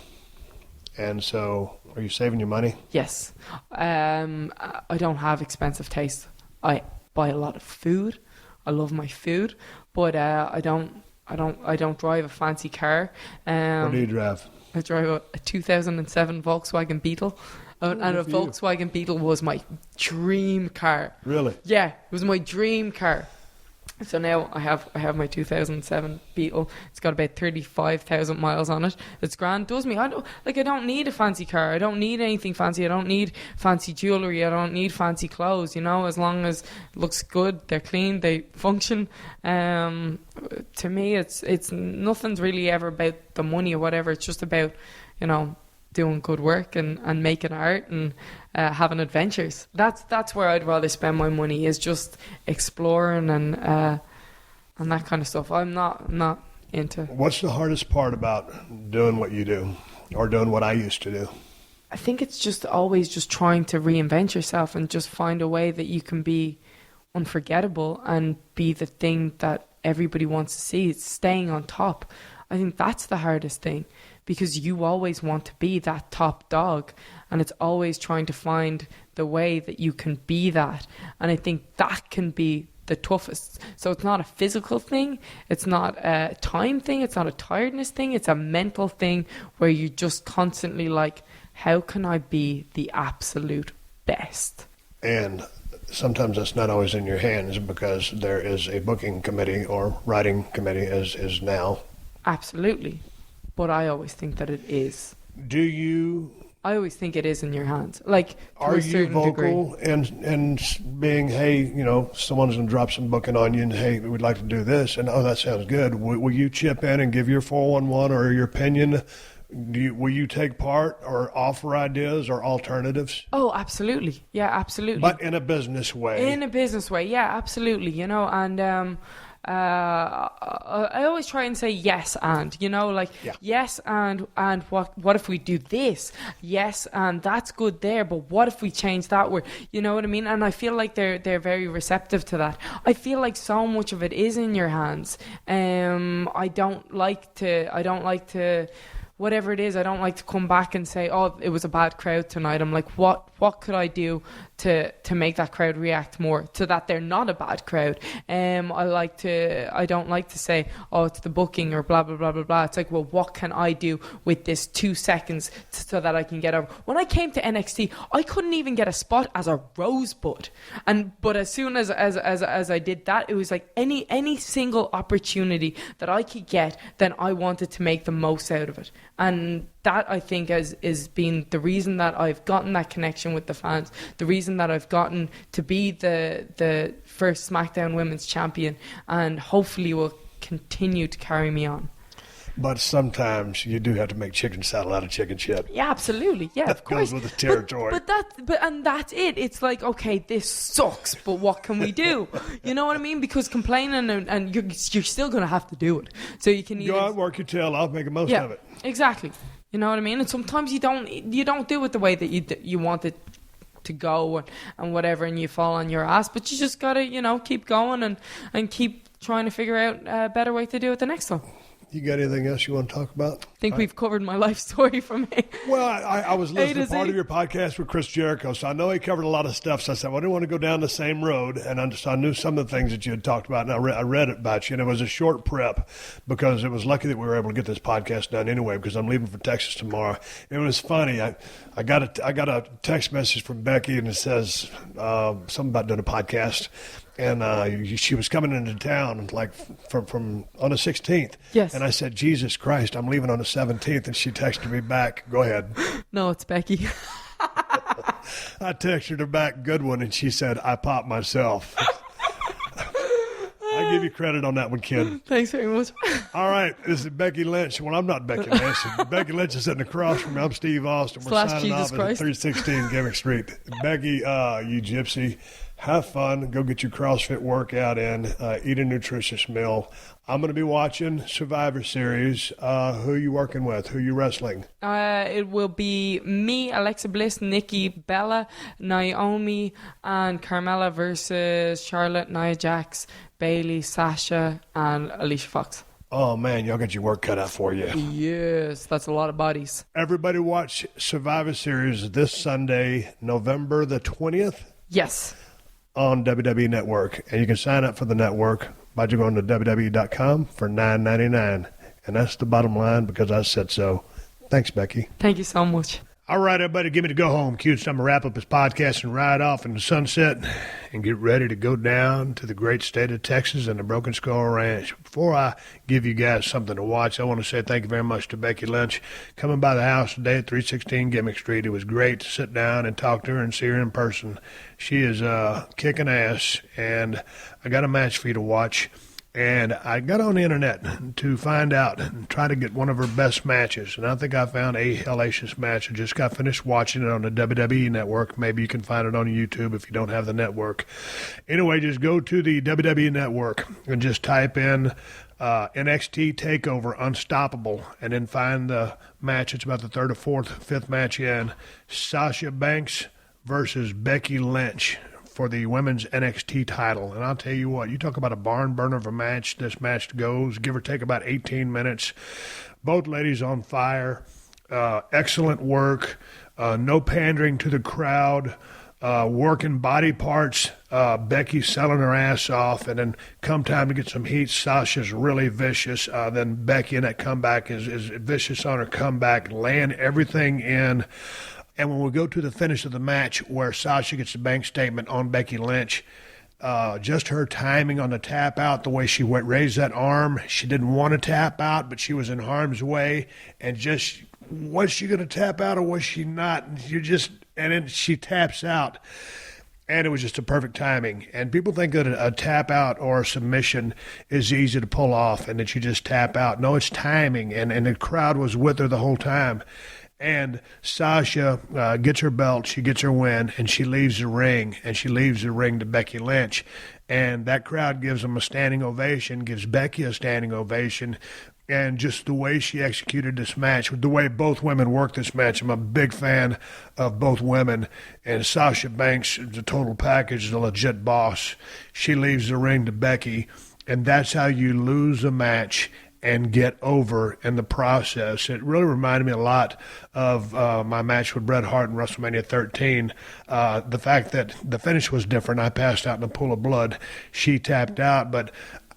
And so, are you saving your money? Yes. I don't have expensive taste. I buy a lot of food. I love my food, but I don't drive a fancy car. What do you drive? I drive a 2007 Volkswagen Beetle. And a Volkswagen Beetle was my dream car. Really? Yeah, it was my dream car. So now I have my 2007 Beetle. It's got about 35,000 miles on it. It's grand. Does me. I don't need a fancy car. I don't need anything fancy. I don't need fancy jewellery. I don't need fancy clothes. You know, as long as it looks good, they're clean, they function. To me, it's nothing's really ever about the money or whatever. It's just about, you know, doing good work and making art and having adventures. That's where I'd rather spend my money, is just exploring and that kind of stuff. I'm not into. What's the hardest part about doing what you do, or doing what I used to do? I think it's just always just trying to reinvent yourself and just find a way that you can be unforgettable and be the thing that everybody wants to see. It's staying on top. I think that's the hardest thing, because you always want to be that top dog, and it's always trying to find the way that you can be that. And I think that can be the toughest. So it's not a physical thing, it's not a time thing, it's not a tiredness thing, it's a mental thing where you're just constantly like, how can I be the absolute best? And sometimes that's not always in your hands, because there is a booking committee or writing committee, as is now. Absolutely. But I always think that it is. Do you? I always think it is in your hands. Like, to are a certain you vocal degree. and being, hey, you know, someone's going to drop some booking on you and, hey, we'd like to do this, and, oh, that sounds good. Will you chip in and give your 411 or your opinion? Will you take part or offer ideas or alternatives? Oh, absolutely. Yeah, absolutely. But in a business way. In a business way, yeah, absolutely. You know, and I always try and say yes and, you know, like, yeah. Yes and what if we do this? Yes, and that's good there, but what if we change that word? You know what I mean? And I feel like they're very receptive to that. I feel like so much of it is in your hands. I don't like to whatever it is, I don't like to come back and say, oh, it was a bad crowd tonight. I'm like, what could I do to make that crowd react more, so that they're not a bad crowd? I don't like to say, oh, it's the booking or blah, blah, blah, blah, blah. It's like, well, what can I do with this 2 seconds so that I can get over? When I came to NXT, I couldn't even get a spot as a rosebud. But as soon as I did that, it was like any single opportunity that I could get, then I wanted to make the most out of it. And that, I think, is been the reason that I've gotten that connection with the fans, the reason that I've gotten to be the first SmackDown Women's Champion, and hopefully will continue to carry me on. But sometimes you do have to make chicken salad out of chicken shit. Yeah, absolutely. Yeah, that of course. Goes with the territory. But that's it. It's like, okay, this sucks, but what can we do? You know what I mean? Because complaining and you're still going to have to do it. So you can go out, work your tail off, make the most of it. Exactly. You know what I mean? And sometimes you don't do it the way that you want it to go and whatever, and you fall on your ass. But you just gotta, you know, keep going and keep trying to figure out a better way to do it the next time. You got anything else you want to talk about? I think we've covered my life story from me. Well, I was listening to part of your podcast with Chris Jericho, so I know he covered a lot of stuff. So I said, well, I didn't want to go down the same road, and I knew some of the things that you had talked about, and I read about you, and it was a short prep because it was lucky that we were able to get this podcast done anyway, because I'm leaving for Texas tomorrow. It was funny. I got a text message from Becky, and it says something about doing a podcast. And she was coming into town like from on the 16th. Yes. And I said, Jesus Christ, I'm leaving on the 17th. And she texted me back. Go ahead. No, it's Becky. I texted her back, good one. And she said, I popped myself. I give you credit on that one, kid. Thanks very much. All right, this is Becky Lynch. Well, I'm not Becky Lynch. Becky Lynch is sitting across from me. I'm Steve Austin. We're Slash signing Jesus off Christ. at 316 Gimmick Street. Becky, you gypsy, have fun. Go get your CrossFit workout in. Eat a nutritious meal. I'm going to be watching Survivor Series. Who are you working with? Who are you wrestling? It will be me, Alexa Bliss, Nikki Bella, Naomi, and Carmella versus Charlotte, Nia Jax, Bailey, Sasha, and Alicia Fox. Oh, man, y'all got your work cut out for you. Yes, that's a lot of bodies. Everybody watch Survivor Series this Sunday, November the 20th. Yes. On WWE Network. And you can sign up for the network by going to WWE.com for $9.99. And that's the bottom line because I said so. Thanks, Becky. Thank you so much. All right, everybody, give me the go home cue. It's time to wrap up this podcast and ride off in the sunset and get ready to go down to the great state of Texas and the Broken Skull Ranch. Before I give you guys something to watch, I want to say thank you very much to Becky Lynch coming by the house today at 316 Gimmick Street. It was great to sit down and talk to her and see her in person. She is kicking ass, and I got a match for you to watch. And I got on the internet to find out and try to get one of her best matches. And I think I found a hellacious match. I just got finished watching it on the WWE Network. Maybe you can find it on YouTube if you don't have the network. Anyway, just go to the WWE Network and just type in NXT TakeOver Unstoppable and then find the match. It's about the third or fourth, fifth match in. Sasha Banks versus Becky Lynch for the women's NXT title. And I'll tell you what, you talk about a barn burner of a match. This match goes, give or take, about 18 minutes. Both ladies on fire. Excellent work. No pandering to the crowd. Working body parts. Becky selling her ass off. And then come time to get some heat, Sasha's really vicious. Then Becky in that comeback is vicious on her comeback, laying everything in. And when we go to the finish of the match where Sasha gets the bank statement on Becky Lynch, just her timing on the tap out, the way she raised that arm, she didn't want to tap out, but she was in harm's way. And just, was she going to tap out or was she not? And then she taps out. And it was just a perfect timing. And people think that a tap out or a submission is easy to pull off and that you just tap out. No, it's timing. And the crowd was with her the whole time. And Sasha gets her belt, she gets her win, and she leaves the ring. And she leaves the ring to Becky Lynch. And that crowd gives them a standing ovation, gives Becky a standing ovation. And just the way she executed this match, the way both women worked this match, I'm a big fan of both women. And Sasha Banks is a total package, is a legit boss. She leaves the ring to Becky. And that's how you lose a match and get over in the process. It really reminded me a lot of my match with Bret Hart in WrestleMania 13. The fact that the finish was different. I passed out in a pool of blood. She tapped out, but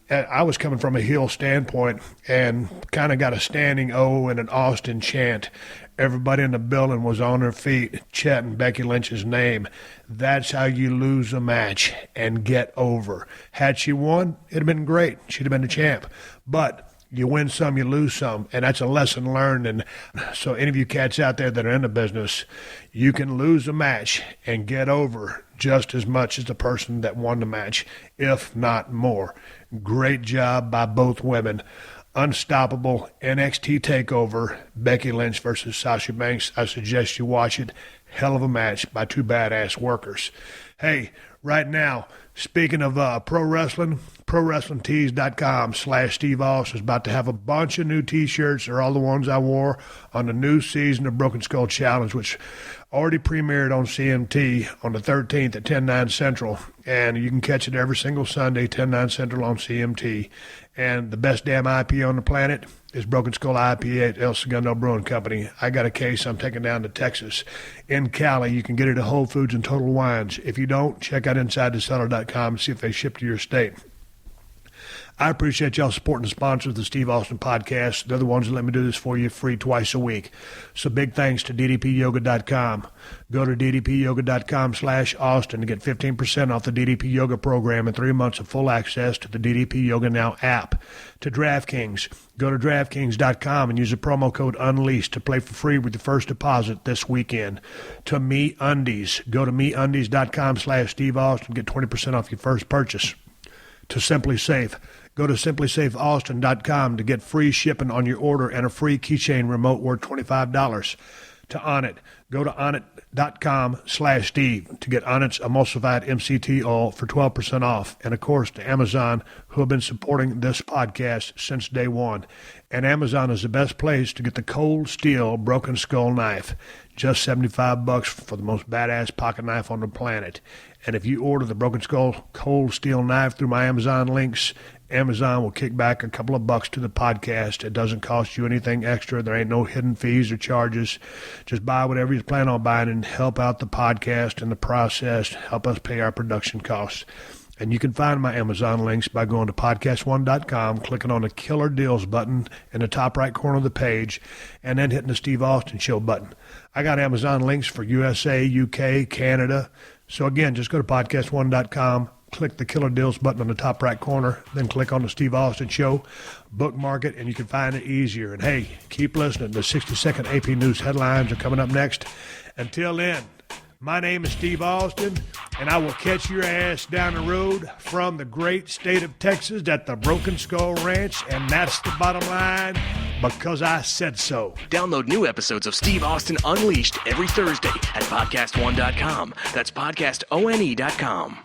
I was coming from a heel standpoint and kind of got a standing O and an Austin chant. Everybody in the building was on their feet chanting Becky Lynch's name. That's how you lose a match and get over. Had she won, it'd have been great. She'd have been the champ. But you win some, you lose some, and that's a lesson learned. And so any of you cats out there that are in the business, you can lose a match and get over just as much as the person that won the match, if not more. Great job by both women. Unstoppable NXT TakeOver, Becky Lynch versus Sasha Banks. I suggest you watch it. Hell of a match by two badass workers. Hey, right now, speaking of pro wrestling, ProWrestlingTees.com/Steve Austin is about to have a bunch of new T-shirts. They're all the ones I wore on the new season of Broken Skull Challenge, which already premiered on CMT on the 13th at 10/9 Central. And you can catch it every single Sunday, 10/9 Central on CMT. And the best damn IPA on the planet is Broken Skull IPA at El Segundo Brewing Company. I got a case I'm taking down to Texas. In Cali, you can get it at Whole Foods and Total Wines. If you don't, check out InsideTheCellar.com and see if they ship to your state. I appreciate y'all supporting the sponsors of the Steve Austin Podcast. They're the ones that let me do this for you free twice a week. So big thanks to DDPYoga.com. Go to DDPYoga.com/Austin to get 15% off the DDP Yoga program and 3 months of full access to the DDP Yoga Now app. To DraftKings, go to DraftKings.com and use the promo code UNLEASHED to play for free with your first deposit this weekend. To MeUndies, go to MeUndies.com/Steve Austin and get 20% off your first purchase. to Simply Safe. Go to simplysafeaustin.com to get free shipping on your order and a free keychain remote worth $25. To Onnit, go to onnit.com/Steve to get Onnit's emulsified MCT oil for 12% off. And of course, to Amazon, who have been supporting this podcast since day one. And Amazon is the best place to get the Cold Steel Broken Skull knife. Just $75 for the most badass pocket knife on the planet. And if you order the Broken Skull Cold Steel knife through my Amazon links, Amazon will kick back a couple of bucks to the podcast. It doesn't cost you anything extra. There ain't no hidden fees or charges. Just buy whatever you plan on buying and help out the podcast in the process. Help us pay our production costs. And you can find my Amazon links by going to PodcastOne.com, clicking on the Killer Deals button in the top right corner of the page, and then hitting the Steve Austin Show button. I got Amazon links for USA, UK, Canada. So again, just go to PodcastOne.com, click the Killer Deals button on the top right corner, then click on the Steve Austin Show, bookmark it, and you can find it easier. And hey, keep listening. The 60-second AP News headlines are coming up next. Until then, my name is Steve Austin, and I will catch your ass down the road from the great state of Texas at the Broken Skull Ranch, and that's the bottom line, because I said so. Download new episodes of Steve Austin Unleashed every Thursday at PodcastOne.com. That's PodcastOne.com.